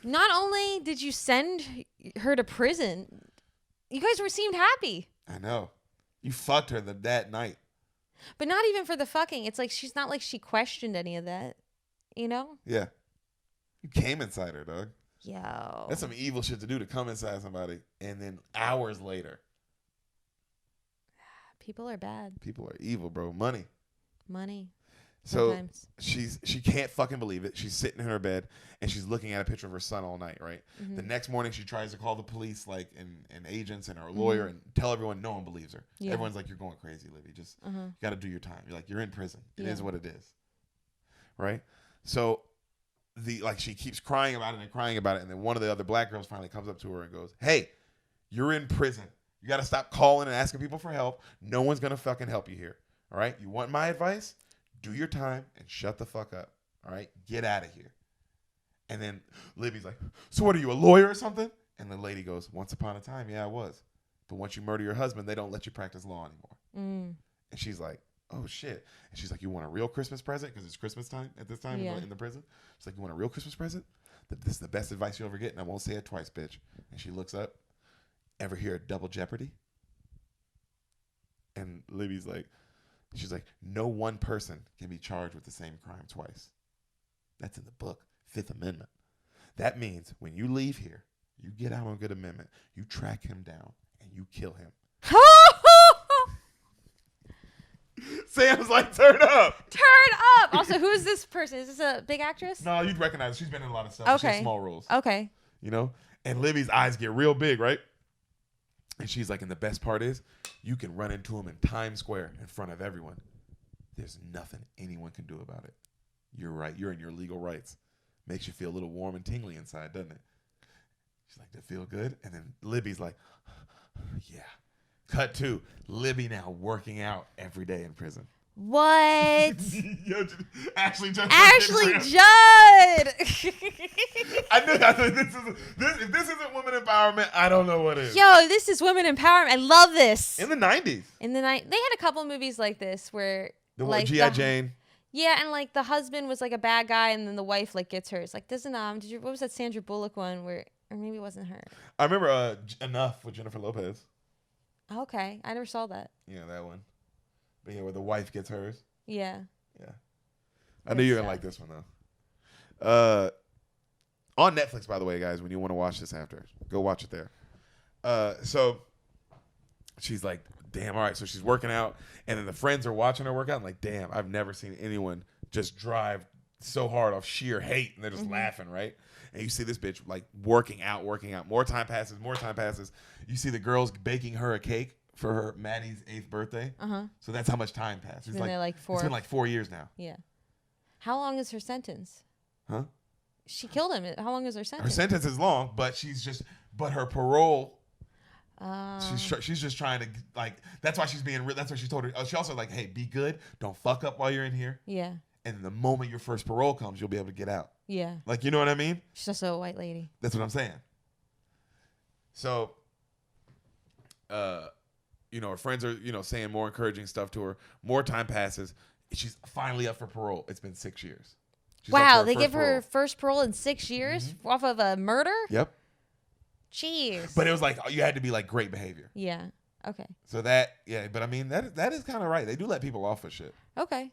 Not only did you send her to prison, you guys seemed happy. I know. You fucked her that night. But not even for the fucking. It's like she's not like she questioned any of that, you know? Yeah. You came inside her, dog. Yo. That's some evil shit to do, to come inside somebody and then hours later. People are bad. People are evil, bro. Money. So sometimes. She can't fucking believe it. She's sitting in her bed and she's looking at a picture of her son all night, right? Mm-hmm. The next morning she tries to call the police, like, and agents and her lawyer, and tell everyone no one believes her. Yeah. Everyone's like, you're going crazy, Libby. Just you got to do your time. You're like, you're in prison. It is what it is, right? So she keeps crying about it, and then one of the other black girls finally comes up to her and goes, hey, you're in prison. You got to stop calling and asking people for help. No one's going to fucking help you here. All right? You want my advice? Do your time and shut the fuck up. All right? Get out of here. And then Libby's like, so what, are you a lawyer or something? And the lady goes, once upon a time, yeah, I was. But once you murder your husband, they don't let you practice law anymore. And she's like, oh, shit. And she's like, you want a real Christmas present? Because it's Christmas time at this time in the prison. She's like, you want a real Christmas present? This is the best advice you'll ever get, and I won't say it twice, bitch. And she looks up. Ever hear of double jeopardy? And Libby's like, she's like, no one person can be charged with the same crime twice. That's in the book, Fifth Amendment. That means when you leave here, you get out on good amendment, you track him down, and you kill him. Sam's like, turn up. Turn up. Also, who is this person? Is this a big actress? No, you'd recognize her. She's been in a lot of stuff. Okay. She has small roles. Okay. You know? And Libby's eyes get real big, right? And she's like, and the best part is, you can run into him in Times Square in front of everyone. There's nothing anyone can do about it. You're right. You're in your legal rights. Makes you feel a little warm and tingly inside, doesn't it? She's like, to feel good? And then Libby's like, yeah. Cut to Libby now working out every day in prison. What? Yo, Ashley Judd. Ashley Judd. I knew if this isn't women empowerment, I don't know what is. Yo, this is women empowerment. I love this. In the 90s. They had a couple movies like this where the one, G.I. Jane. Yeah, and like the husband was like a bad guy, and then the wife like gets hers. Like doesn't what was that Sandra Bullock one or maybe it wasn't her? I remember Enough with Jennifer Lopez. Okay, I never saw that. Yeah, that one. But yeah, where the wife gets hers. Yeah. Yeah. I knew you were going to like this one, though. On Netflix, by the way, guys, when you want to watch this after, go watch it there. So she's like, damn, all right. So she's working out, and then the friends are watching her work out. I'm like, damn, I've never seen anyone just drive so hard off sheer hate, and they're just laughing, right? And you see this bitch, like, working out. More time passes. You see the girls baking her a cake for her Maddie's 8th birthday. So that's how much time passed. It's been like 4 years now. Yeah. How long is her sentence? Huh? She killed him. How long is her sentence? Her sentence is long, but but her parole. She's just trying to, like, that's why she's being real. That's what she told her. She also like, hey, be good. Don't fuck up while you're in here. Yeah. And the moment your first parole comes, you'll be able to get out. Yeah. Like, you know what I mean? She's also a white lady. That's what I'm saying. So, her friends are, saying more encouraging stuff to her. More time passes. She's finally up for parole. It's been 6 years. Wow, they give her first parole in 6 years off of a murder? Yep. Jeez. But it was like, you had to be like great behavior. Yeah. Okay. So that, yeah, but I mean, that is kind of right. They do let people off with shit. Okay.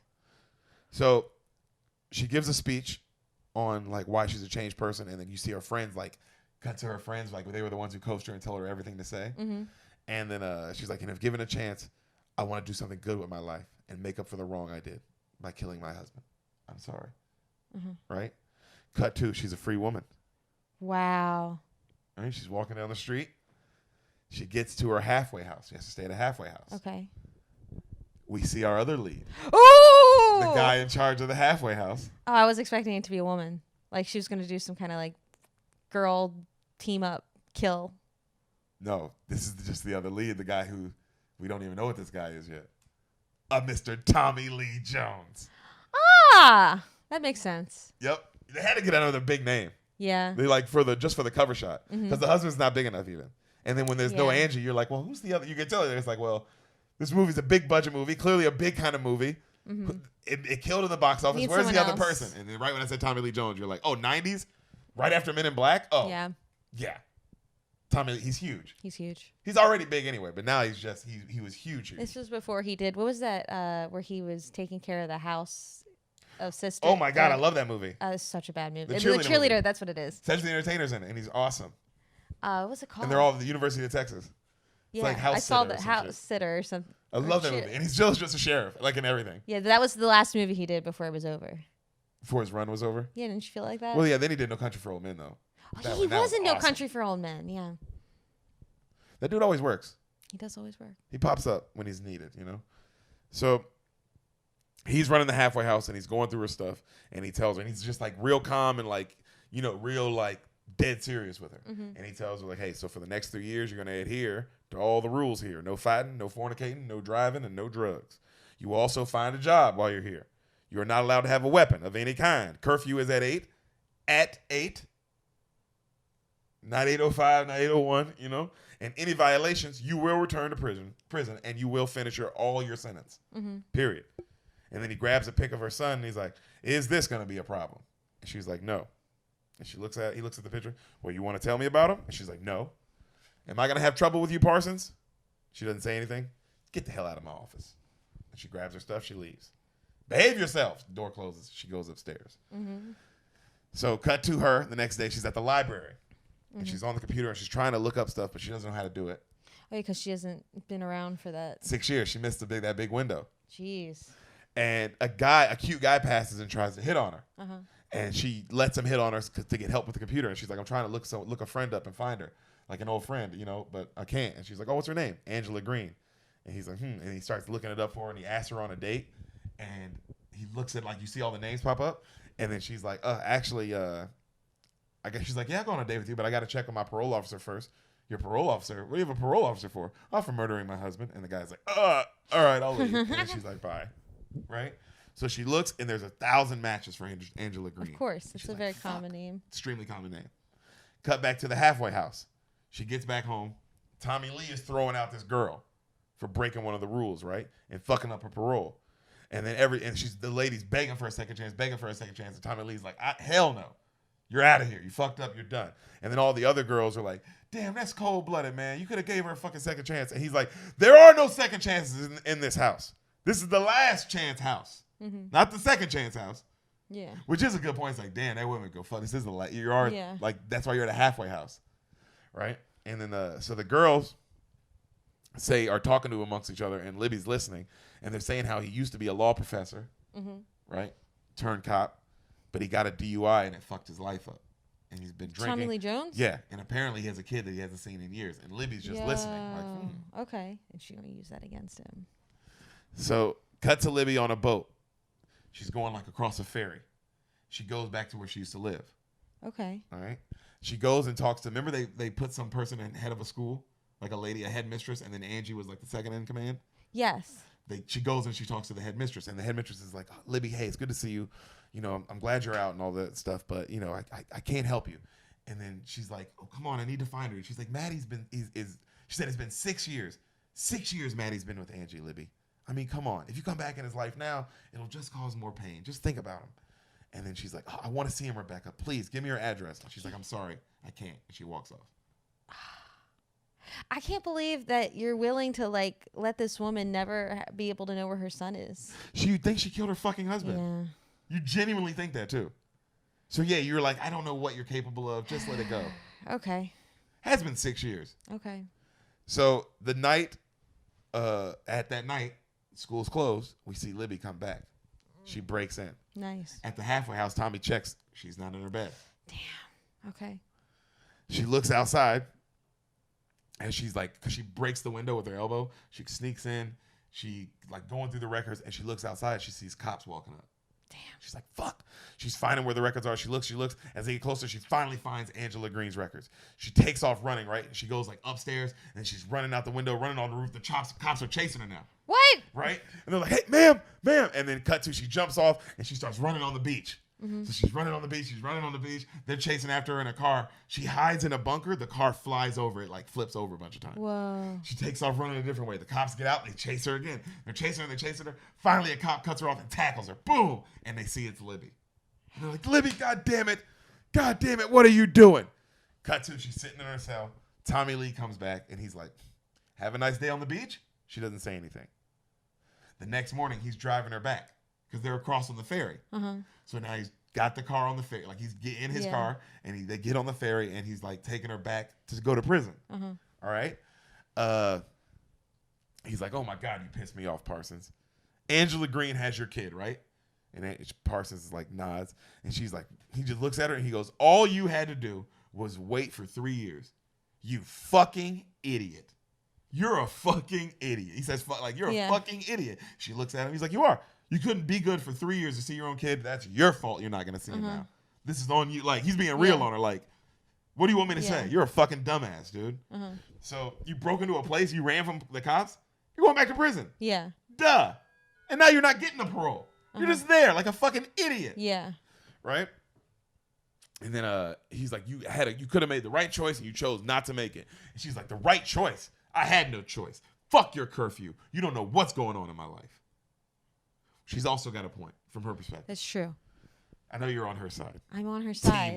So she gives a speech on like why she's a changed person, and then you see her friends like cut to her friends like they were the ones who coached her and tell her everything to say. Mm-hmm. And then she's like, and if given a chance, I want to do something good with my life and make up for the wrong I did by killing my husband. I'm sorry. Mm-hmm. Right? Cut to, she's a free woman. Wow. Right? She's walking down the street. She gets to her halfway house. She has to stay at a halfway house. Okay. We see our other lead. Ooh! The guy in charge of the halfway house. Oh, I was expecting it to be a woman. Like she was going to do some kind of like girl team up kill. No, this is just the other lead, the guy who we don't even know what this guy is yet. Mr. Tommy Lee Jones. Ah, that makes sense. Yep. They had to get another big name. Yeah. They like just for the cover shot. Because the husband's not big enough even. And then when there's no Angie, you're like, well, who's the other? You can tell it's like, well, this movie's a big budget movie, clearly a big kind of movie. Mm-hmm. It killed in the box office. Need Where's the other else. person? And then right when I said Tommy Lee Jones, you're like, oh, 90s? Right after Men in Black? Oh. Yeah. Yeah. Tommy, he's huge. He's huge. He's already big anyway, but now he's just, he was huge. This was before he did, what was that, where he was taking care of the house of Sister? Oh my God, I love that movie. It's such a bad movie. The The cheerleader movie. that's what it is. Cedric the Entertainer's in it, and he's awesome. What's it called? And they're all at the University of Texas. Yeah, like House I saw Sitter or the some House shit. Sitter or something. I love that movie. And he's still just a sheriff, like in everything. Yeah, that was the last movie he did before it was over. Before his run was over? Yeah, didn't you feel like that? Well, yeah, then he did No Country for Old Men, though. Oh, he was in No Country for Old Men, yeah. That dude always works. He does always work. He pops up when he's needed, you know? So he's running the halfway house, and he's going through her stuff, and he tells her, and he's just like real calm and like, you know, real like dead serious with her. Mm-hmm. And he tells her like, hey, so for the next 3 years, you're going to adhere to all the rules here. No fighting, no fornicating, no driving, and no drugs. You will also find a job while you're here. You are not allowed to have a weapon of any kind. Curfew is at 8. At 8. Not 8:05, not 8:01, you know? And any violations, you will return to prison, and you will finish all your sentence. Mm-hmm. Period. And then he grabs a pic of her son, and he's like, is this going to be a problem? And she's like, no. And he looks at the picture. Well, you want to tell me about him? And she's like, no. Am I going to have trouble with you, Parsons? She doesn't say anything. Get the hell out of my office. And she grabs her stuff. She leaves. Behave yourself. The door closes. She goes upstairs. Mm-hmm. So cut to her the next day. She's at the library. Mm-hmm. And she's on the computer, and she's trying to look up stuff, but she doesn't know how to do it. Oh, because she hasn't been around for that. 6 years. She missed that big window. Jeez. And a cute guy passes and tries to hit on her. Uh-huh. And she lets him hit on her to get help with the computer. And she's like, I'm trying to look a friend up and find her. Like an old friend, you know, but I can't. And she's like, oh, what's her name? Angela Green. And he's like, And he starts looking it up for her, and he asks her on a date. And he looks at, like, you see all the names pop up. And then she's like, actually, I guess she's like, yeah, I'll go on a date with you, but I got to check with my parole officer first. Your parole officer? What do you have a parole officer for? Oh, for murdering my husband. And the guy's like, all right, I'll leave. And then she's like, bye. Right? So she looks, and there's 1,000 matches for Angela Green. Of course. It's a like, very common name. Extremely common name. Cut back to the halfway house. She gets back home. Tommy Lee is throwing out this girl for breaking one of the rules, right? And fucking up her parole. And then the lady's begging for a second chance. And Tommy Lee's like, hell no. You're out of here. You fucked up. You're done. And then all the other girls are like, damn, that's cold-blooded, man. You could have gave her a fucking second chance. And he's like, there are no second chances in this house. This is the last chance house. Mm-hmm. Not the second chance house. Yeah. Which is a good point. It's like, damn, that woman go, fuck, this is the last. You are, like, that's why you're at a halfway house. Right? And then, so the girls are talking to amongst each other, and Libby's listening, and they're saying how he used to be a law professor, right? Turned cop, but he got a DUI, and it fucked his life up. And he's been drinking. Tommy Lee Jones? Yeah, and apparently he has a kid that he hasn't seen in years, and Libby's just listening. Like, Okay. And she's going to use that against him. So, cut to Libby on a boat. She's going, like, across a ferry. She goes back to where she used to live. Okay. All right? She goes and talks to, remember they put some person in head of a school? Like a lady, a headmistress, and then Angie was like the second in command? Yes. She goes and she talks to the headmistress, and the headmistress is like, oh, Libby, hey, it's good to see you. You know, I'm glad you're out and all that stuff, but, you know, I can't help you. And then she's like, oh, come on, I need to find her. She's like, Maddie's been, she said it's been 6 years. 6 years Maddie's been with Angie, Libby. I mean, come on. If you come back in his life now, it'll just cause more pain. Just think about him. And then she's like, oh, I want to see him, Rebecca. Please, give me your address. And she's like, I'm sorry, I can't. And she walks off. I can't believe that you're willing to like let this woman never be able to know where her son is. You think she killed her fucking husband? Yeah. You genuinely think that too. So yeah, you're like, I don't know what you're capable of. Just let it go. Okay. Has been 6 years. Okay. So the night, at that night, school's closed. We see Libby come back. She breaks in. Nice. At the halfway house, Tommy checks. She's not in her bed. Damn. Okay. She looks outside, and she's like, because she breaks the window with her elbow. She sneaks in. She like going through the records, and she looks outside. She sees cops walking up. Damn. She's like, fuck. She's finding where the records are. She looks. As they get closer, she finally finds Angela Green's records. She takes off running, right? And she goes like upstairs, and she's running out the window, running on the roof. The cops are chasing her now. What? Right? And they're like, hey, ma'am. And then cut to, she jumps off, and she starts running on the beach. So she's running on the beach. They're chasing after her in a car. She hides in a bunker. The car flies over it, like flips over a bunch of times. Whoa. She takes off running a different way. The cops get out. They chase her again. They're chasing her. Finally, a cop cuts her off and tackles her. Boom. And they see it's Libby. And they're like, Libby, God damn it. What are you doing? Cut to, she's sitting in her cell. Tommy Lee comes back, and he's like, have a nice day on the beach? She doesn't say anything. The next morning, he's driving her back because they're across on the ferry. So now he's got the car on the ferry. Like, he's in his car, and they get on the ferry, and he's, like, taking her back to go to prison. All right? He's like, oh, my God, you pissed me off, Parsons. Angela Green has your kid, right? And Parsons is like, nods. And she's like, he just looks at her, and he goes, all you had to do was wait for 3 years. You fucking idiot. You're a fucking idiot. He says, like, you're a fucking idiot. She looks at him. He's like, you are. You couldn't be good for 3 years to see your own kid. That's your fault. You're not going to see him now. This is on you. Like, he's being real on her. Like, what do you want me to say? You're a fucking dumbass, dude. So you broke into a place. You ran from the cops. You're going back to prison. Yeah. Duh. And now you're not getting a parole. You're just there like a fucking idiot. Yeah. Right? And then he's like, you could have made the right choice and you chose not to make it. And she's like, the right choice? I had no choice. Fuck your curfew. You don't know what's going on in my life. She's also got a point from her perspective. That's true. I know you're on her side. I'm on her side.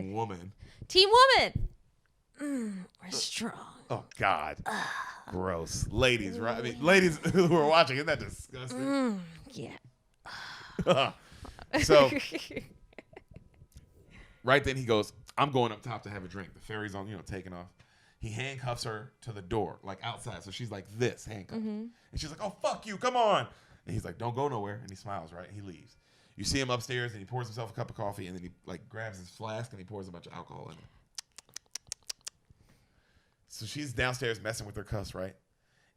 Team woman. We're strong. Oh, God. Gross. Ladies, right? I mean, ladies who are watching, isn't that disgusting? Yeah. So, right then he goes, I'm going up top to have a drink. The ferry's on, taking off. He handcuffs her to the door, like outside. So she's like this, handcuffed. And she's like, oh, fuck you, come on. And he's like, don't go nowhere. And he smiles, right? And he leaves. You see him upstairs, and he pours himself a cup of coffee, and then he like grabs his flask, and he pours a bunch of alcohol in it. So she's downstairs messing with her cuffs, right?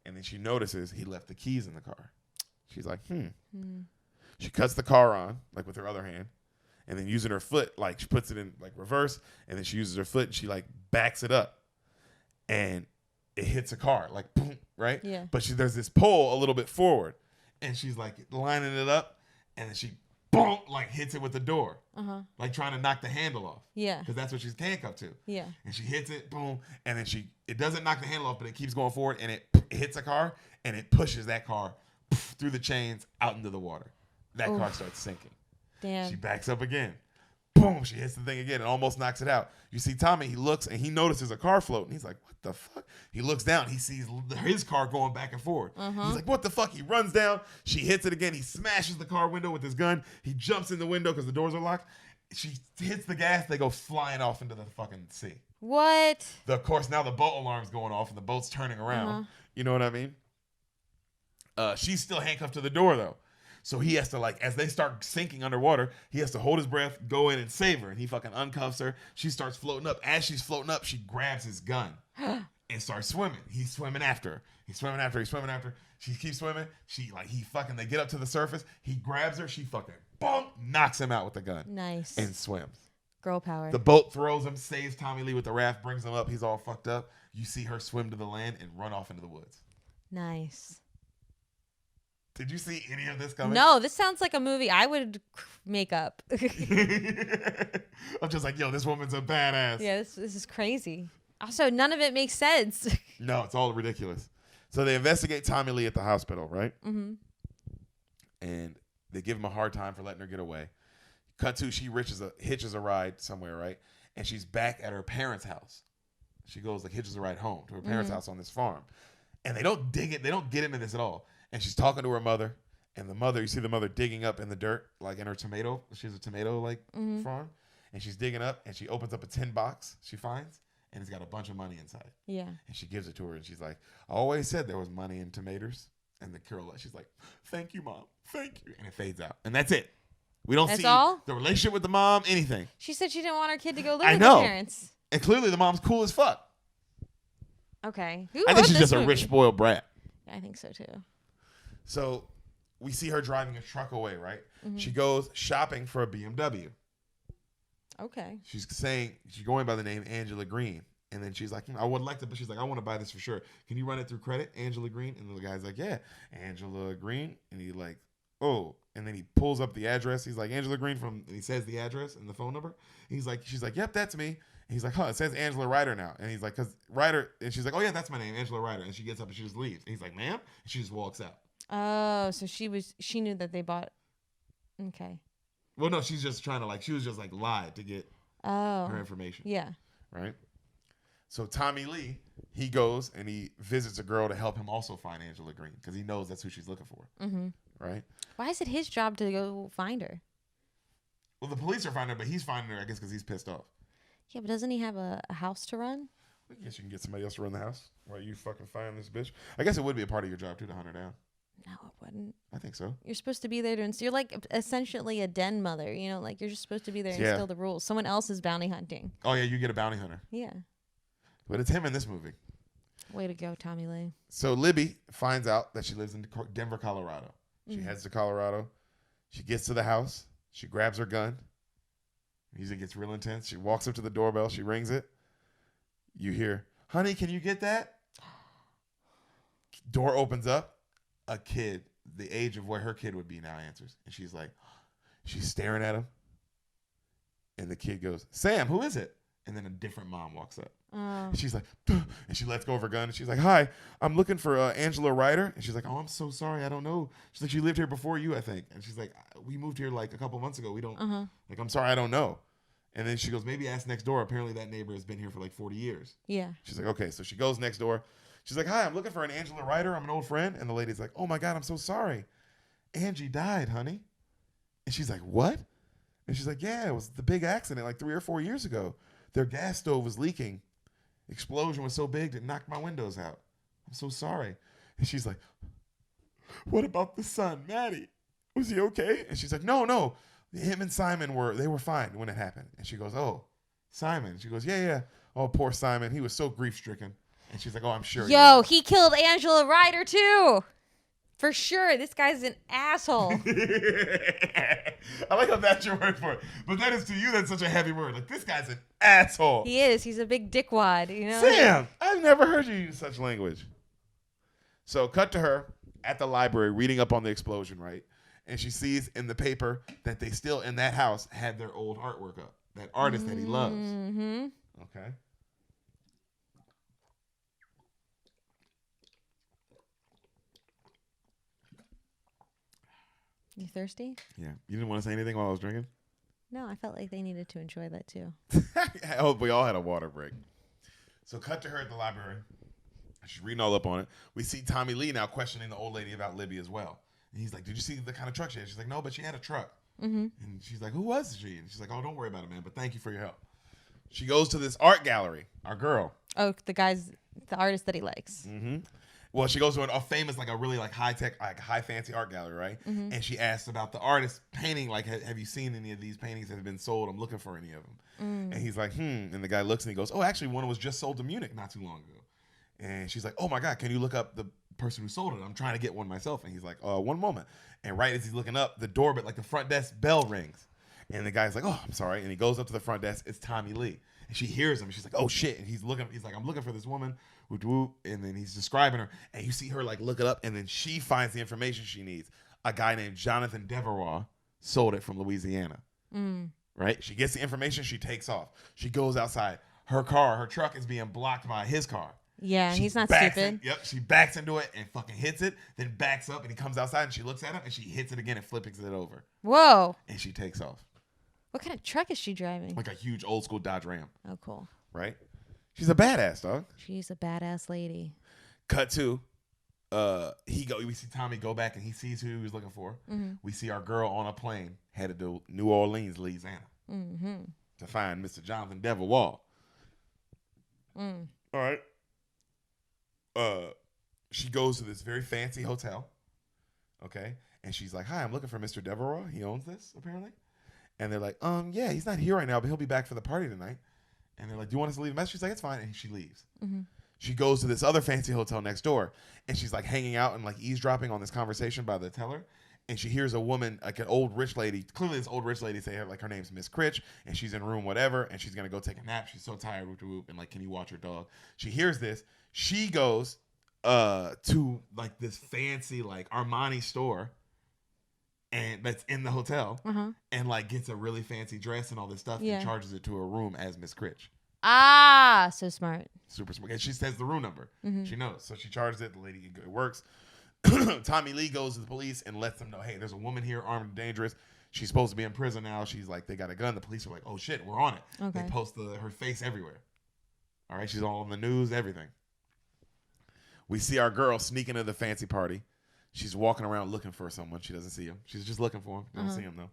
And then she notices he left the keys in the car. She's like, She cuts the car on, like with her other hand, and then using her foot, like she puts it in like reverse, and then she uses her foot and she like backs it up. And it hits a car, like boom, right? Yeah. But there's this pole a little bit forward, and she's like lining it up, and then she boom, like hits it with the door, like trying to knock the handle off. Yeah. Because that's what she's handcuffed to. Yeah. And she hits it, boom, and then it doesn't knock the handle off, but it keeps going forward, and it hits a car, and it pushes that car through the chains out into the water. That car starts sinking. Damn. She backs up again. Boom, she hits the thing again and almost knocks it out. You see Tommy, he looks and he notices a car floating. He's like, what the fuck? He looks down. He sees his car going back and forward. He's like, what the fuck? He runs down. She hits it again. He smashes the car window with his gun. He jumps in the window because the doors are locked. She hits the gas. They go flying off into the fucking sea. What? Of course, now the boat alarm's going off and the boat's turning around. You know what I mean? She's still handcuffed to the door, though. So he has to, like, as they start sinking underwater, he has to hold his breath, go in and save her. And he fucking uncuffs her. She starts floating up. As she's floating up, she grabs his gun and starts swimming. He's swimming after her. He's swimming after her. She keeps swimming. They get up to the surface. He grabs her. She fucking, boom, knocks him out with the gun. Nice. And swims. Girl power. The boat throws him, saves Tommy Lee with the raft, brings him up. He's all fucked up. You see her swim to the land and run off into the woods. Nice. Did you see any of this coming? No, this sounds like a movie I would make up. I'm just like, yo, this woman's a badass. Yeah, this is crazy. Also, none of it makes sense. No, it's all ridiculous. So they investigate Tommy Lee at the hospital, right? And they give him a hard time for letting her get away. Cut to, she hitches a ride somewhere, right? And she's back at her parents' house. She goes like hitches a ride home to her parents' house on this farm, and they don't dig it. They don't get into this at all. And she's talking to her mother, and the mother, you see the mother digging up in the dirt, like in her tomato. She has a tomato farm, and she's digging up, and she opens up a tin box she finds, and it's got a bunch of money inside. Yeah. And she gives it to her, and she's like, "I always said there was money in tomatoes." And the girl, she's like, "Thank you, Mom. Thank you." And it fades out, and that's it. We don't see all? the relationship with the mom, anything. She said she didn't want her kid to go live I with know. her parents. And clearly the mom's cool as fuck. Okay. I think she's just a rich, spoiled brat. I think so too. So we see her driving a truck away, right? She goes shopping for a BMW. Okay. She's going by the name Angela Green. And then she's like, I would like to, but she's like, I want to buy this for sure. Can you run it through credit, Angela Green? And the guy's like, yeah, Angela Green. And he like, oh. And then he pulls up the address. He's like, Angela Green and he says the address and the phone number. She's like, yep, that's me. And he's like, it says Angela Ryder now. And he's like, cause Ryder, and she's like, oh yeah, that's my name, Angela Ryder. And she gets up and she just leaves. And he's like, ma'am? And she just walks out. Oh, so she knew that they bought. Okay. Well, no, she's just trying to she was just lied to get her information. Yeah. Right? So Tommy Lee, he goes and he visits a girl to help him also find Angela Green because he knows that's who she's looking for. Mm-hmm. Right? Why is it his job to go find her? Well, the police are finding her, but he's finding her, I guess, because he's pissed off. Yeah, but doesn't he have a house to run? I guess you can get somebody else to run the house while you fucking find this bitch. I guess it would be a part of your job, too, to hunt her down. No, it wouldn't. I think so. You're supposed to be there to you're like essentially a den mother, you know, like you're just supposed to be there and instill the rules. Someone else is bounty hunting. Oh, yeah, you get a bounty hunter. Yeah. But it's him in this movie. Way to go, Tommy Lee. So Libby finds out that she lives in Denver, Colorado. She heads to Colorado. She gets to the house. She grabs her gun. Music gets real intense. She walks up to the doorbell. She rings it. You hear, honey, can you get that? Door opens up. A kid, the age of where her kid would be now, answers. And she's like, she's staring at him. And the kid goes, Sam, who is it? And then a different mom walks up. And she's like, and she lets go of her gun. And she's like, hi, I'm looking for Angela Ryder. And she's like, oh, I'm so sorry. I don't know. She's like, she lived here before you, I think. And she's like, we moved here a couple months ago. We don't, I'm sorry, I don't know. And then she goes, maybe ask next door. Apparently that neighbor has been here for 40 years. Yeah. She's like, okay. So she goes next door. She's like, hi, I'm looking for an Angela Ryder. I'm an old friend. And the lady's like, oh my God, I'm so sorry. Angie died, honey. And she's like, what? And she's like, yeah, it was the big accident 3 or 4 years ago. Their gas stove was leaking. Explosion was so big that it knocked my windows out. I'm so sorry. And she's like, what about the son, Maddie? Was he okay? And she's like, no. Him and Simon were fine when it happened. And she goes, oh, Simon. She goes, yeah. Oh, poor Simon. He was so grief-stricken. And she's like, oh, I'm sure. Yo, he killed Angela Ryder too. For sure. This guy's an asshole. I like how that's your word for it. But that is to you, that's such a heavy word. This guy's an asshole. He is. He's a big dickwad, you know? Sam, I've never heard you use such language. So cut to her at the library reading up on the explosion, right? And she sees in the paper that they still, in that house, had their old artwork up. That artist that he loves. Mm-hmm. Okay. You thirsty? Yeah. You didn't want to say anything while I was drinking? No, I felt like they needed to enjoy that too. I hope we all had a water break. So cut to her at the library. She's reading all up on it. We see Tommy Lee now questioning the old lady about Libby as well. And he's like, did you see the kind of truck she had? She's like, no, but she had a truck. Mm-hmm. And she's like, who was she? And she's like, oh, don't worry about it, man, but thank you for your help. She goes to this art gallery, our girl. Oh, the artist that he likes. Mm-hmm. Well, she goes to a famous, a really high-tech, high fancy art gallery, right? Mm-hmm. And she asks about the artist painting, have you seen any of these paintings that have been sold? I'm looking for any of them. And he's like, And the guy looks and he goes, oh, actually, one was just sold to Munich not too long ago. And she's like, oh my God, can you look up the person who sold it? I'm trying to get one myself. And he's like, one moment. And right as he's looking up, the doorbell, the front desk bell rings. And the guy's like, oh, I'm sorry. And he goes up to the front desk. It's Tommy Lee. And she hears him. And she's like, oh shit. And he's like, I'm looking for this woman. Whoop, whoop. And then he's describing her. And you see her look it up. And then she finds the information she needs. A guy named Jonathan Devereaux sold it from Louisiana. Right? She gets the information. She takes off. She goes outside. Her truck is being blocked by his car. Yeah, he's not stupid. She backs into it and fucking hits it, then backs up and he comes outside and she looks at him and she hits it again and flips it over. Whoa. And she takes off. What kind of truck is she driving? A huge old school Dodge Ram. Oh, cool. Right? She's a badass, dog. She's a badass lady. Cut to, we see Tommy go back and he sees who he was looking for. Mm-hmm. We see our girl on a plane headed to New Orleans, Louisiana, Mm-hmm. to find Mr. Jonathan Deverall. Mm. All right. She goes to this very fancy hotel. Okay. And she's like, "Hi, I'm looking for Mr. Deverall. He owns this, apparently." And they're like, yeah, he's not here right now, but he'll be back for the party tonight. And they're like, "Do you want us to leave a message?" She's like, "It's fine." And she leaves. Mm-hmm. She goes to this other fancy hotel next door, and she's like hanging out and like eavesdropping on this conversation by the teller. And she hears a woman, like an old rich lady, clearly this old rich lady, say her, like, her name's Miss Critch, and she's in room whatever, and she's gonna go take a nap. She's so tired, whoop whoop, and like, "Can you watch her dog?" She hears this. She goes to like this fancy like Armani store, and that's in the hotel, and like gets a really fancy dress and all this stuff, Yeah. and charges it to her room as Miss Critch. Ah, so smart. Super smart. And she says the room number. Mm-hmm. She knows. So she charges it. The lady, it works. Tommy Lee goes to the police and lets them know, "Hey, there's a woman here armed and dangerous. She's supposed to be in prison now." She's like, they got a gun. The police are like, "Oh shit, we're on it." Okay. They post her face everywhere. All right. She's all on the news, everything. We see our girl sneak into the fancy party. She's walking around looking for someone. She doesn't see him. She's just looking for him. Don't see him though.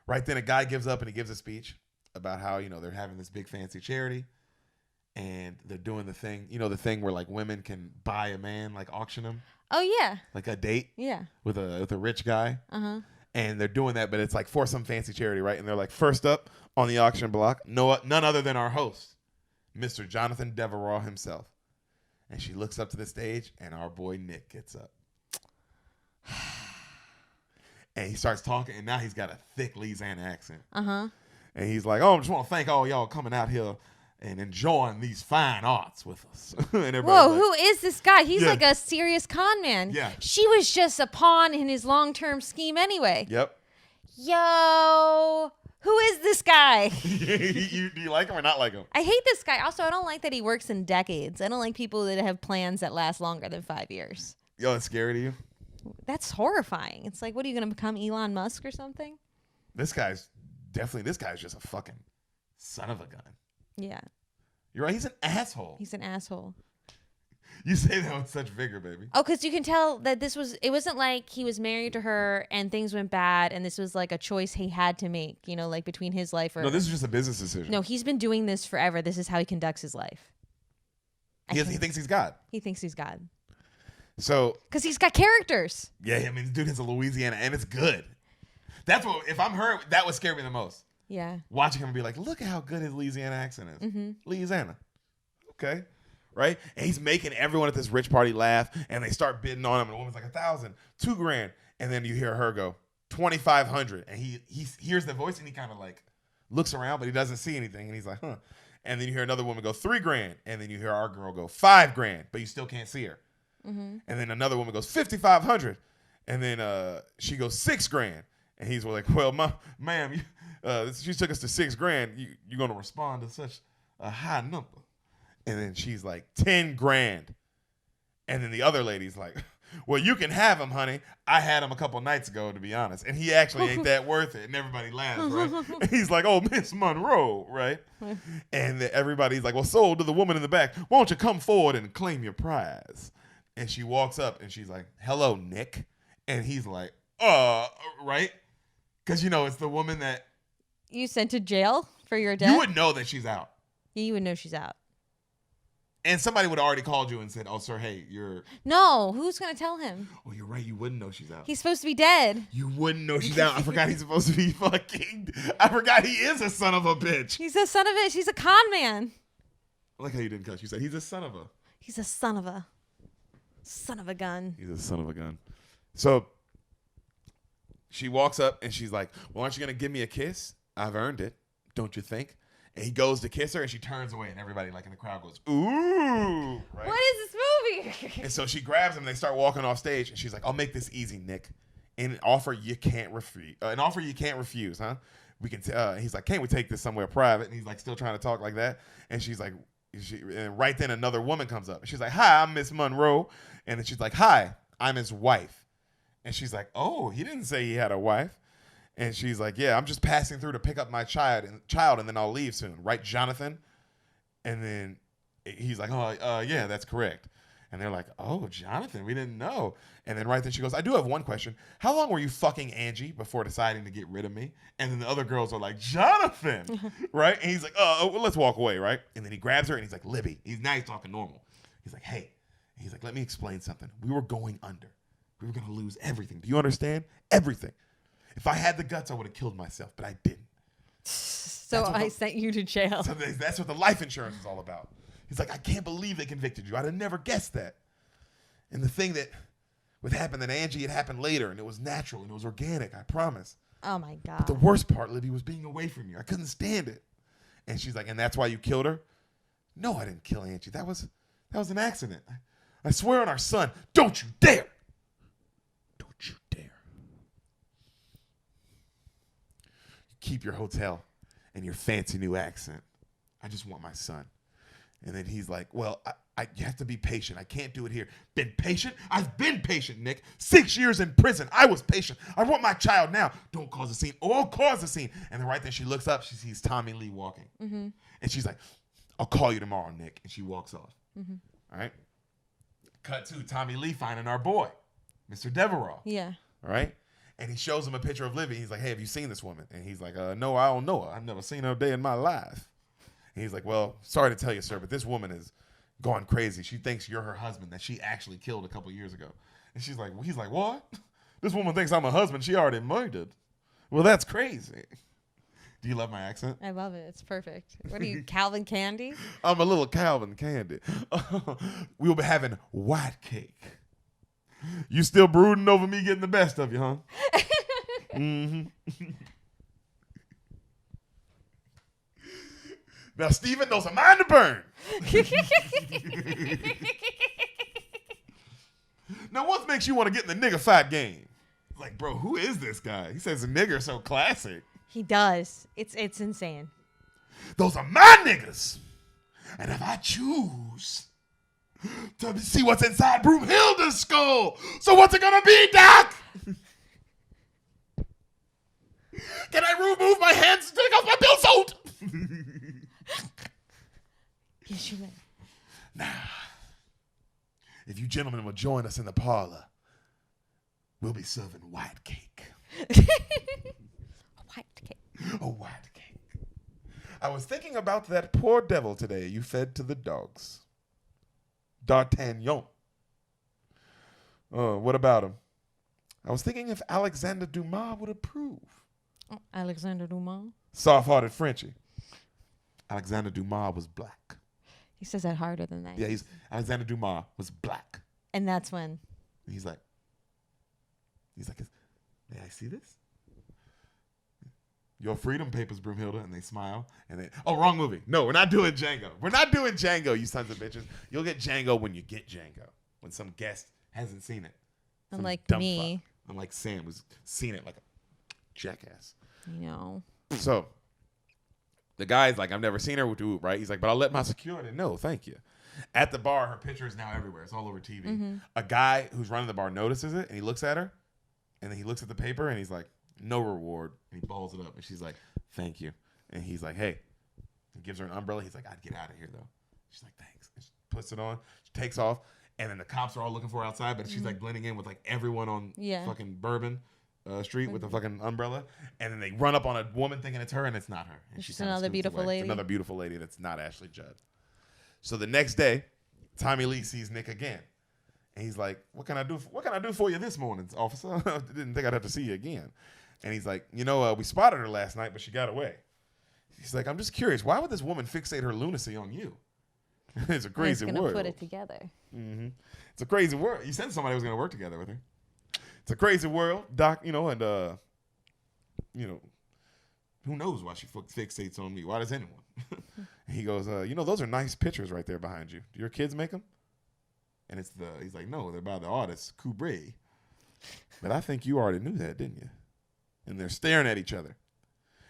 Right then a guy gives up and he gives a speech about how, they're having this big fancy charity. And they're doing the thing, the thing where like women can buy a man, like auction him, Oh yeah. like a date Yeah. with a rich guy. Uh-huh. And they're doing that, but it's like for some fancy charity, right? And they're like, first up on the auction block, none other than our host, Mr. Jonathan Deverall himself. And she looks up to the stage, and our boy Nick gets up. And he starts talking, and now he's got a thick Louisiana accent. Uh-huh. And he's like, "Oh, I just want to thank all y'all coming out here and enjoying these fine arts with us." And Whoa, like, who is this guy? He's Yeah. like a serious con man. Yeah. She was just a pawn in his long-term scheme anyway. Yep. Yo, who is this guy? Do you like him or not like him? I hate this guy. Also, I don't like that he works in decades. I don't like people that have plans that last longer than 5 years. Yo, it's scary to you? That's horrifying. It's like, what are you going to become, Elon Musk or something? This guy's just a fucking son of a gun. Yeah, You're right. He's an asshole. he's an asshole. You say that with such vigor, baby. Oh, because you can tell that it wasn't like he was married to her and things went bad and this was like a choice he had to make, like between his life or... No, this is just a business decision. No, he's been doing this forever. This is how he conducts his life. He thinks he's God. He thinks he's God. So... Because he's got characters. Yeah, I mean, this dude has a Louisiana, and it's good. That's what... If I'm her, that would scare me the most. Yeah. Watching him be like, look at how good his Louisiana accent is. Mm-hmm. Louisiana. Okay. Right? And he's making everyone at this rich party laugh, and they start bidding on him, and the woman's like, 1,000, $2,000. And then you hear her go, 2,500. And he hears the voice, and he kind of like looks around, but he doesn't see anything. And he's like, huh. And then you hear another woman go, $3,000. And then you hear our girl go, $5,000, but you still can't see her. Mm-hmm. And then another woman goes, 5,500. And then she goes, $6,000. And he's like, well, ma'am, she took us to $6,000. You're going to respond to such a high number. And then she's like, 10,000. And then the other lady's like, well, you can have him, honey. I had him a couple nights ago, to be honest. And he actually ain't that worth it. And everybody laughs, right? And he's like, oh, Miss Monroe, right? And everybody's like, well, so to the woman in the back, why don't you come forward and claim your prize? And she walks up and she's like, hello, Nick. And he's like, right? Because, it's the woman that... You sent to jail for your death? You would know that she's out. You would know she's out. And somebody would have already called you and said, oh, sir, hey, you're... No, who's going to tell him? Oh, you're right. You wouldn't know she's out. He's supposed to be dead. You wouldn't know she's out. I forgot he's supposed to be fucking... I forgot he is a son of a bitch. He's a son of a... He's a con man. I like how you didn't cuss. You said he's a son of a... He's a son of a... Son of a gun. He's a son of a gun. So she walks up and she's like, well, aren't you going to give me a kiss? I've earned it. Don't you think? And he goes to kiss her and she turns away and everybody like in the crowd goes, ooh. Right? What is this movie? And so she grabs him and they start walking off stage and she's like, I'll make this easy, Nick. An offer you can't refuse, huh? We can. He's like, can't we take this somewhere private? And he's like, still trying to talk like that. And she's like, and right then another woman comes up. And she's like, hi, I'm Miss Monroe. And then she's like, hi, I'm his wife. And she's like, oh, he didn't say he had a wife. And she's like, yeah, I'm just passing through to pick up my child, and then I'll leave soon. Right, Jonathan? And then he's like, oh, yeah, that's correct. And they're like, oh, Jonathan, we didn't know. And then right then she goes, I do have one question. How long were you fucking Angie before deciding to get rid of me? And then the other girls are like, Jonathan, right? And he's like, well, let's walk away, right? And then he grabs her and he's like, Libby. Now he's talking normal. He's like, hey. And he's like, let me explain something. We were going under. We were going to lose everything. Do you understand? Everything. If I had the guts, I would have killed myself, but I didn't. So I sent you to jail. So that's what the life insurance is all about. He's like, I can't believe they convicted you. I'd have never guessed that. And the thing that would happen to Angie, it happened later, and it was natural, and it was organic, I promise. Oh, my God. But the worst part, Libby, was being away from you. I couldn't stand it. And she's like, and that's why you killed her? No, I didn't kill Angie. That was an accident. I swear on our son, don't you dare. Don't you dare. You keep your hotel and your fancy new accent. I just want my son. And then he's like, well, you have to be patient. I can't do it here. Been patient? I've been patient, Nick. 6 years in prison. I was patient. I want my child now. Don't cause a scene. Oh, cause a scene. And then right then she looks up. She sees Tommy Lee walking. Mm-hmm. And she's like, I'll call you tomorrow, Nick. And she walks off. Mm-hmm. All right? Cut to Tommy Lee finding our boy, Mr. Devereaux. Yeah. All right? And he shows him a picture of Libby. He's like, hey, have you seen this woman? And he's like, no, I don't know her. I've never seen her a day in my life. And he's like, well, sorry to tell you, sir, but this woman is going crazy. She thinks you're her husband that she actually killed a couple years ago. And he's like, what? This woman thinks I'm a husband she already murdered. Well, that's crazy. Do you love my accent? I love it. It's perfect. What are you, Calvin Candy? I'm a little Calvin Candy. We'll be having white cake. You still brooding over me getting the best of you, huh? Mm-hmm. Now, Steven, those are mine to burn. Now, what makes you want to get in the nigga fight game? Like, bro, who is this guy? He says the nigger so classic. He does. It's insane. Those are my niggas. And if I choose to see what's inside Broomhilda's skull, so what's it gonna be, Doc? Can I remove my hands and take off my bill suit? Yes, you may. Now, if you gentlemen will join us in the parlor, we'll be serving white cake. White cake. A white cake. I was thinking about that poor devil today you fed to the dogs. D'Artagnan. What about him? I was thinking if Alexander Dumas would approve. Oh, Alexander Dumas? Soft-hearted Frenchie. Alexander Dumas was black. He says that harder than that. Yeah, Alexander Dumas was black. And that's when? He's like, may I see this? Your freedom papers, Broomhilda. And they smile. And they, wrong movie. No, we're not doing Django. We're not doing Django, you sons of bitches. You'll get Django when you get Django. When some guest hasn't seen it. Unlike me. Unlike Sam, who's seen it like a jackass. You know. So, the guy's like, I've never seen her, right? He's like, but I'll let my security know. Thank you. At the bar, her picture is now everywhere. It's all over TV. Mm-hmm. A guy who's running the bar notices it, and he looks at her, and then he looks at the paper, and he's like, no reward. And he balls it up, and she's like, thank you. And he's like, hey. He gives her an umbrella. He's like, I'd get out of here, though. She's like, thanks. And she puts it on. She takes off, and then the cops are all looking for her outside, but she's like blending in with like everyone on fucking Bourbon Street with a fucking umbrella. And then they run up on a woman thinking it's her, and it's not her. And she's another beautiful lady. It's another beautiful lady that's not Ashley Judd. So the next day, Tommy Lee sees Nick again. And he's like, what can I do for you this morning, officer? I didn't think I'd have to see you again. And he's like, we spotted her last night, but she got away. He's like, I'm just curious. Why would this woman fixate her lunacy on you? It's a crazy world. He's going to put it together. Mm-hmm. It's a crazy world. You said somebody was going to work together with her. It's a crazy world, Doc, and, who knows why she fixates on me? Why does anyone? He goes, those are nice pictures right there behind you. Do your kids make them? And he's like, no, they're by the artist, Kubrick. But I think you already knew that, didn't you? And they're staring at each other.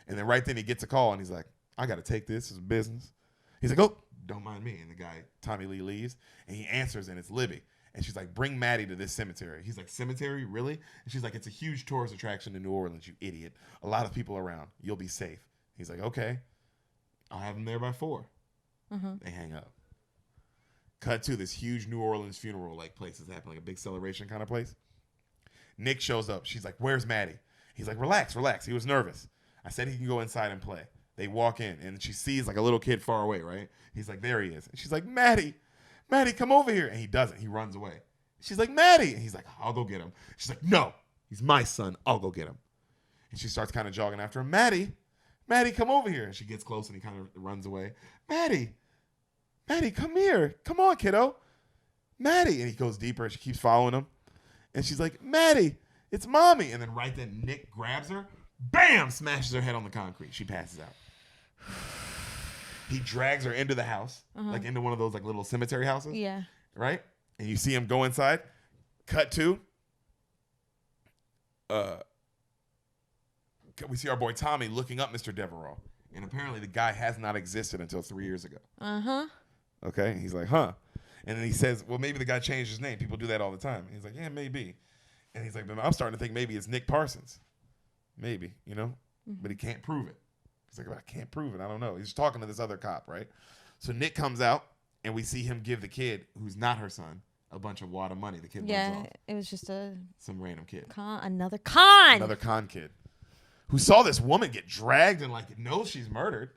And then right then he gets a call, and he's like, I got to take this as business. He's like, oh, don't mind me. And the guy, Tommy Lee, leaves, and he answers, and it's Libby. And she's like, bring Maddie to this cemetery. He's like, cemetery? Really? And she's like, it's a huge tourist attraction in New Orleans, you idiot. A lot of people around. You'll be safe. He's like, okay. I'll have him there by 4. Mm-hmm. They hang up. Cut to this huge New Orleans funeral like place is happening, like a big celebration kind of place. Nick shows up. She's like, "Where's Maddie?" He's like, "Relax, relax." He was nervous. I said he can go inside and play. They walk in, and she sees like a little kid far away, right? He's like, "There he is." And she's like, "Maddie, Maddie, come over here." And he doesn't. He runs away. She's like, "Maddie." And he's like, "I'll go get him." She's like, "No, he's my son. I'll go get him." And she starts kind of jogging after him. "Maddie, Maddie, come over here." And she gets close, and he kind of runs away. "Maddie, Maddie, come here. Come on, kiddo. Maddie." And he goes deeper, and she keeps following him. And she's like, "Maddie, it's mommy." And then right then, Nick grabs her, bam, smashes her head on the concrete. She passes out. He drags her into the house, like into one of those like little cemetery houses. Yeah. Right? And you see him go inside. Cut to. We see our boy Tommy looking up Mr. Devereaux. And apparently the guy has not existed until 3 years ago. Uh-huh. Okay? He's like, "Huh." And then he says, "Well, maybe the guy changed his name. People do that all the time." And he's like, "Yeah, maybe." And he's like, "But I'm starting to think maybe it's Nick Parsons. Maybe, you know?" But he can't prove it. He's like, "I can't prove it. I don't know." He's talking to this other cop, right? So Nick comes out, and we see him give the kid, who's not her son, a bunch of wad of money. The kid runs Yeah, off. it was just Some random kid. another con. Another con kid. Who saw this woman get dragged and like knows she's murdered.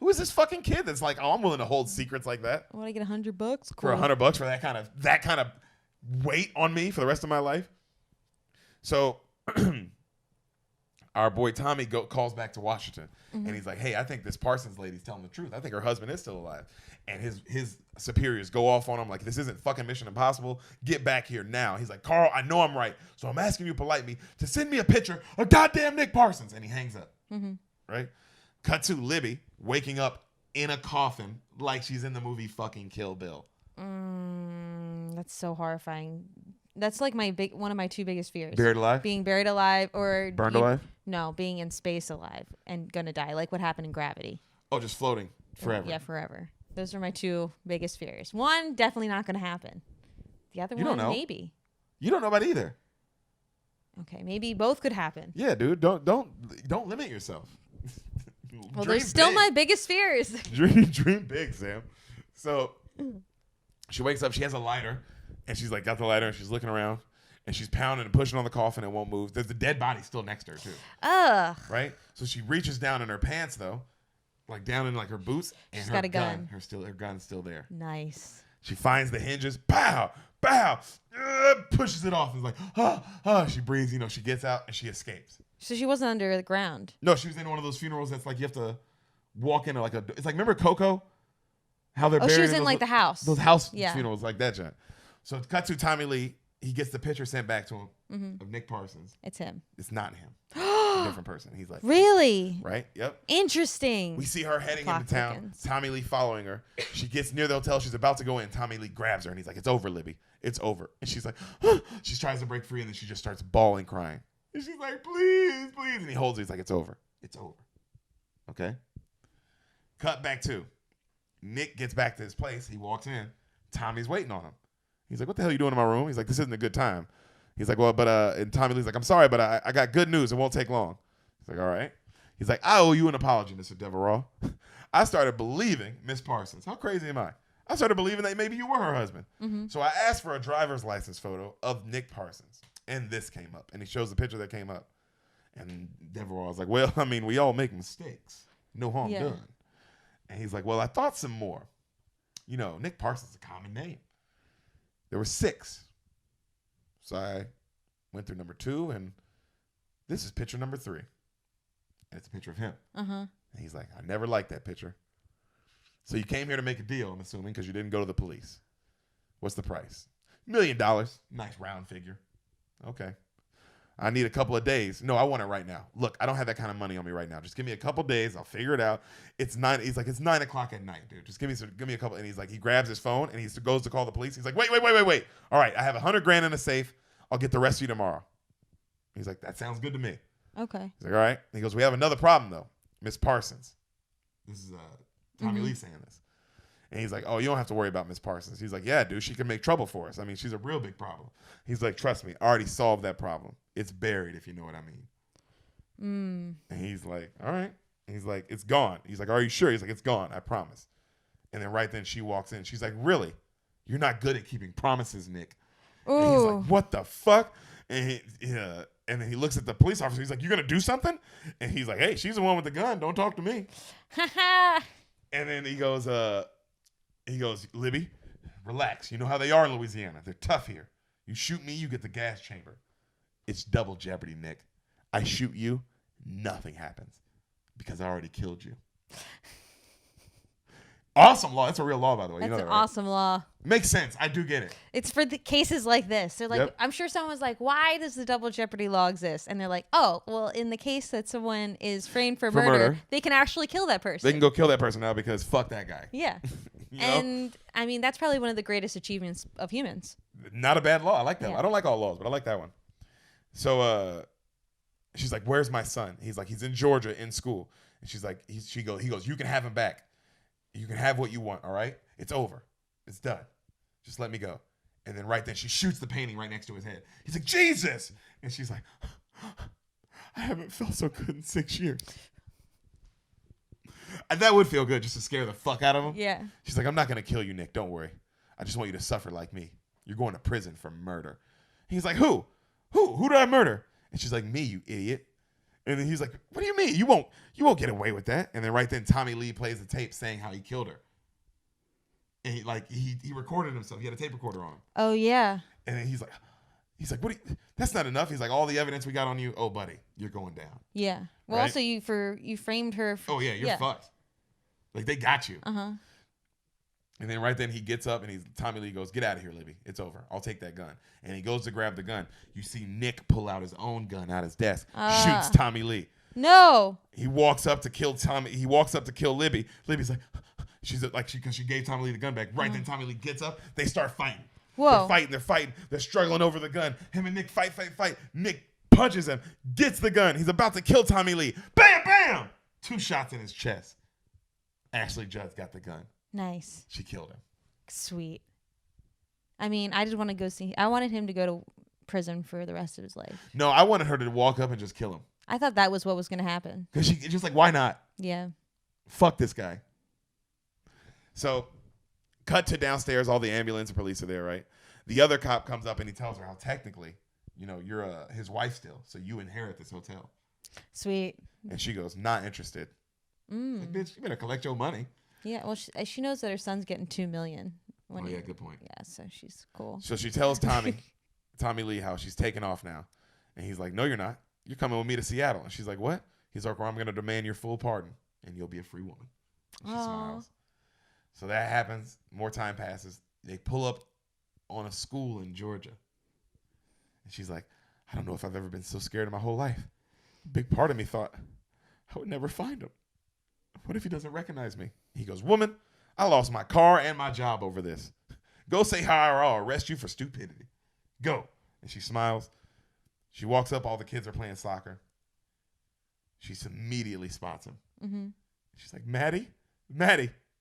Who is this fucking kid that's like, "Oh, I'm willing to hold secrets like that What, I get $100? for $100 for that kind of weight on me for the rest of my life?" So our boy Tommy calls back to Washington, and he's like, "Hey, I think this Parsons lady's telling the truth. I think her husband is still alive." And his superiors go off on him like, "This isn't fucking Mission Impossible. Get back here now." He's like, "Carl, I know I'm right, so I'm asking you politely to send me a picture of goddamn Nick Parsons." And he hangs up. Right? Cut to Libby waking up in a coffin like she's in the movie fucking Kill Bill. That's so horrifying. That's like one of my two biggest fears. Buried alive? Being buried alive or Burned alive? No, being in space alive and gonna die, like what happened in Gravity. Oh, just floating forever. Yeah, forever. Those are my two biggest fears. One, definitely not gonna happen. The other You one, don't know. maybe. You don't know about either. Okay, maybe both could happen. Yeah, dude. Don't limit yourself. Well, Dream they're still big. my biggest fears. Dream big, Sam. So she wakes up, she has a lighter, and she's like got the lighter and she's looking around and she's pounding and pushing on the coffin and it won't move. There's the dead body still next to her too. Ugh. Right? So she reaches down in her pants though, like down in like her boots, and She's her got a gun. Her gun's still there. Nice. She finds the hinges, pow, pow, pushes it off and is like, she breathes, she gets out and she escapes. So she wasn't under the ground. No, she was in one of those funerals that's like you have to walk into like it's like, remember Coco? How they're buried She was in those, like the house. Those house Yeah. funerals like that, John. So cut to Tommy Lee. He gets the picture sent back to him of Nick Parsons. It's him. It's not him. It's a different person. He's like, Really? right? Yep. Interesting. We see her heading Clock into town. thickens. Tommy Lee following her. She gets near the hotel. She's about to go in. Tommy Lee grabs her and he's like, "It's over, Libby. It's over." And she's like, she tries to break free and then she just starts bawling, crying. And she's like, "Please, please." And he holds her. He's like, "It's over. It's over." Okay. Cut back to Nick gets back to his place. He walks in. Tommy's waiting on him. He's like, "What the hell are you doing in my room?" He's like, "This isn't a good time." He's like, "Well, but," and Tommy Lee's like, "I'm sorry, but I got good news. It won't take long." He's like, "All right." He's like, "I owe you an apology, Mr. Devereaux. I started believing Miss Parsons. How crazy am I? I started believing that maybe you were her husband. So I asked for a driver's license photo of Nick Parsons. And this came up. And he shows the picture that came up. And Devereaux was like, "Well, I mean, we all make mistakes. No harm done." And he's like, "Well, I thought some more. Nick Parsons is a common name. There were 6. So I went through number 2, and this is picture number 3. And it's a picture of him." And he's like, "I never liked that picture. So you came here to make a deal, I'm assuming, because you didn't go to the police. What's the price?" $1 million. Nice round figure. Okay. "I need a couple of days." "No, I want it right now. Look, I don't have that kind of money on me right now. Just give me a couple days. I'll figure it out. It's 9. He's like, "It's 9 o'clock at night, dude. Just give me a couple." And he's like, he grabs his phone and he goes to call the police. He's like, wait. All right, I have $100,000 in a safe. I'll get the rest of you tomorrow." He's like, "That sounds good to me." Okay. He's like, "All right." And he goes, "We have another problem though, Miss Parsons." This is Tommy Lee saying this. And he's like, "Oh, you don't have to worry about Miss Parsons." He's like, "Yeah, dude, she can make trouble for us. I mean, she's a real big problem." He's like, "Trust me, I already solved that problem. It's buried, if you know what I mean." And he's like, "All right." And he's like, "It's gone." He's like, "Are you sure?" He's like, "It's gone, I promise." And then right then she walks in. She's like, "Really?" You're not good at keeping promises, Nick. And he's Ooh. like, what the fuck? And and then he looks at the police officer. He's like, you gonna do something? And he's like, hey, she's the one with the gun. Don't talk to me. And then he goes, Libby, relax. You know how they are in Louisiana. They're tough here. You shoot me, you get the gas chamber. It's double jeopardy, Nick. I shoot you, nothing happens because I already killed you. Awesome law. That's a real law, by the way. That's you know an that, right? awesome law. Makes sense. I do get it. It's for the cases like this. They're like, Yep. I'm sure someone was like, why does the double jeopardy law exist? And they're like, oh, well, in the case that someone is framed for murder, they can actually kill that person. They can go kill that person now because fuck that guy. Yeah. You know? And I mean, that's probably one of the greatest achievements of humans. Not a bad law. I like that. Yeah. I don't like all laws, but I like that one. So she's like, where's my son? He's like, he's in Georgia in school. And she's like, he goes, you can have him back. You can have what you want, all right? It's over. It's done. Just let me go. And then right then she shoots the painting right next to his head. He's like, Jesus! And she's like, I haven't felt so good in 6 years. And that would feel good just to scare the fuck out of him. Yeah. She's like, I'm not going to kill you, Nick. Don't worry. I just want you to suffer like me. You're going to prison for murder. He's like, who? Who did I murder? And she's like, me, you idiot. And then he's like, what do you mean? You won't get away with that. And then right then Tommy Lee plays the tape saying how he killed her. And he recorded himself. He had a tape recorder on him. Oh, yeah. And then he's like, what? That's not enough. He's like, all the evidence we got on you. Oh, buddy, you're going down. Yeah. Well, Right? also you framed her. Oh yeah, you're fucked. Like they got you. Uh-huh. And then right then he gets up and Tommy Lee goes, get out of here, Libby. It's over. I'll take that gun. And he goes to grab the gun. You see Nick pull out his own gun out his desk, shoots Tommy Lee. No. He walks up to kill Tommy. He walks up to kill Libby. Libby's like, because she gave Tommy Lee the gun back. Right then Tommy Lee gets up. They start fighting. Whoa. They're fighting. They're struggling over the gun. Him and Nick fight. Nick punches him, gets the gun. He's about to kill Tommy Lee. Bam, bam! 2 shots in his chest. Ashley Judd's got the gun. Nice. She killed him. Sweet. I mean, I just want to go see. I wanted him to go to prison for the rest of his life. No, I wanted her to walk up and just kill him. I thought that was what was going to happen. Because she's just like, why not? Yeah. Fuck this guy. So, cut to downstairs. All the ambulance and police are there, right? The other cop comes up and he tells her how technically, you're his wife still, so you inherit this hotel. Sweet. And she goes, not interested. Like, bitch, you better collect your money. Yeah. Well, she knows that her son's getting $2 million. Yeah, good point. Yeah, so she's cool. So she tells Tommy Lee, how she's taking off now. And he's like, no, you're not. You're coming with me to Seattle. And she's like, what? He's like, well, I'm going to demand your full pardon, and you'll be a free woman. And she smiles. So that happens. More time passes. They pull up on a school in Georgia. And she's like, I don't know if I've ever been so scared in my whole life. A big part of me thought I would never find him. What if he doesn't recognize me? He goes, woman, I lost my car and my job over this. Go say hi or I'll arrest you for stupidity. Go. And she smiles. She walks up. All the kids are playing soccer. She immediately spots him. Mm-hmm. She's like, Maddie.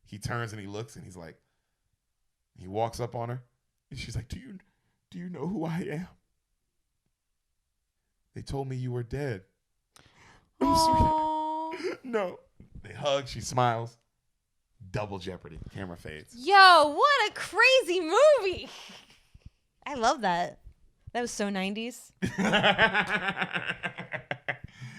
He turns and he looks and he's like, he walks up on her. And she's like, do you know who I am? They told me you were dead. Oh, sweetheart. No. They hug. She smiles. Double jeopardy. Camera fades. Yo, what a crazy movie. I love that. That was so 90s.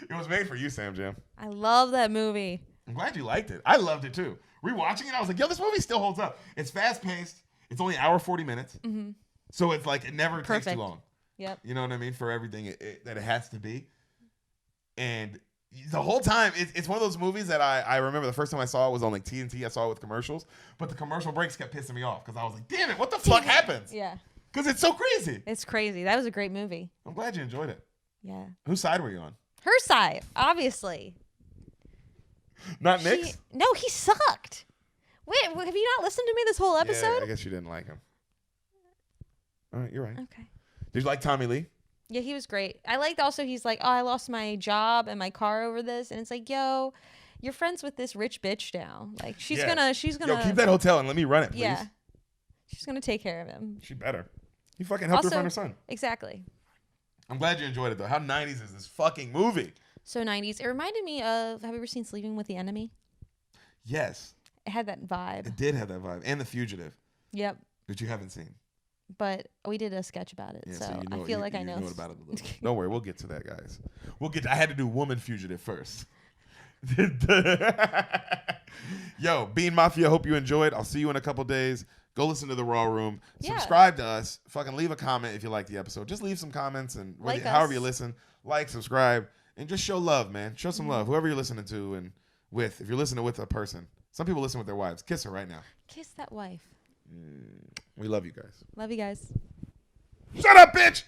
It was made for you, Sam Jim. I love that movie. I'm glad you liked it. I loved it too. Rewatching it, I was like, yo, this movie still holds up. It's fast paced. It's only an hour 40 minutes. Mm-hmm. So it's like it never takes too long. Yep. You know what I mean? For everything that it has to be. And the whole time, it's one of those movies that I remember the first time I saw it was on like TNT. I saw it with commercials. But the commercial breaks kept pissing me off because I was like, damn it, what the fuck happens? Yeah. Because it's so crazy. It's crazy. That was a great movie. I'm glad you enjoyed it. Yeah. Whose side were you on? Her side, obviously. Not Nick's? No, he sucked. Wait, have you not listened to me this whole episode? Yeah, I guess you didn't like him. All right, you're right. Okay. Did you like Tommy Lee? Yeah, he was great. I liked also he's like, oh, I lost my job and my car over this. And it's like, yo, you're friends with this rich bitch now. Like, she's gonna. Yo, keep that hotel and let me run it, please. Yeah. She's going to take care of him. She better. He fucking helped her find her son. Exactly. I'm glad you enjoyed it, though. How 90s is this fucking movie? So 90s. It reminded me of, have you ever seen Sleeping with the Enemy? Yes. It had that vibe. It did have that vibe. And The Fugitive. Yep. That you haven't seen. But we did a sketch about it, Yeah, so you know, I feel like I know. About it a little bit. Don't worry, we'll get to that, guys. I had to do Woman Fugitive first. Yo, Bean Mafia, hope you enjoyed. I'll see you in a couple days. Go listen to the Raw Room. Yeah. Subscribe to us. Fucking leave a comment if you like the episode. Just leave some comments and however you listen. Like, subscribe, and just show love, man. Show some love. Whoever you're listening to and with. If you're listening with a person. Some people listen with their wives. Kiss her right now. Kiss that wife. We love you guys. Love you guys. Shut up, bitch!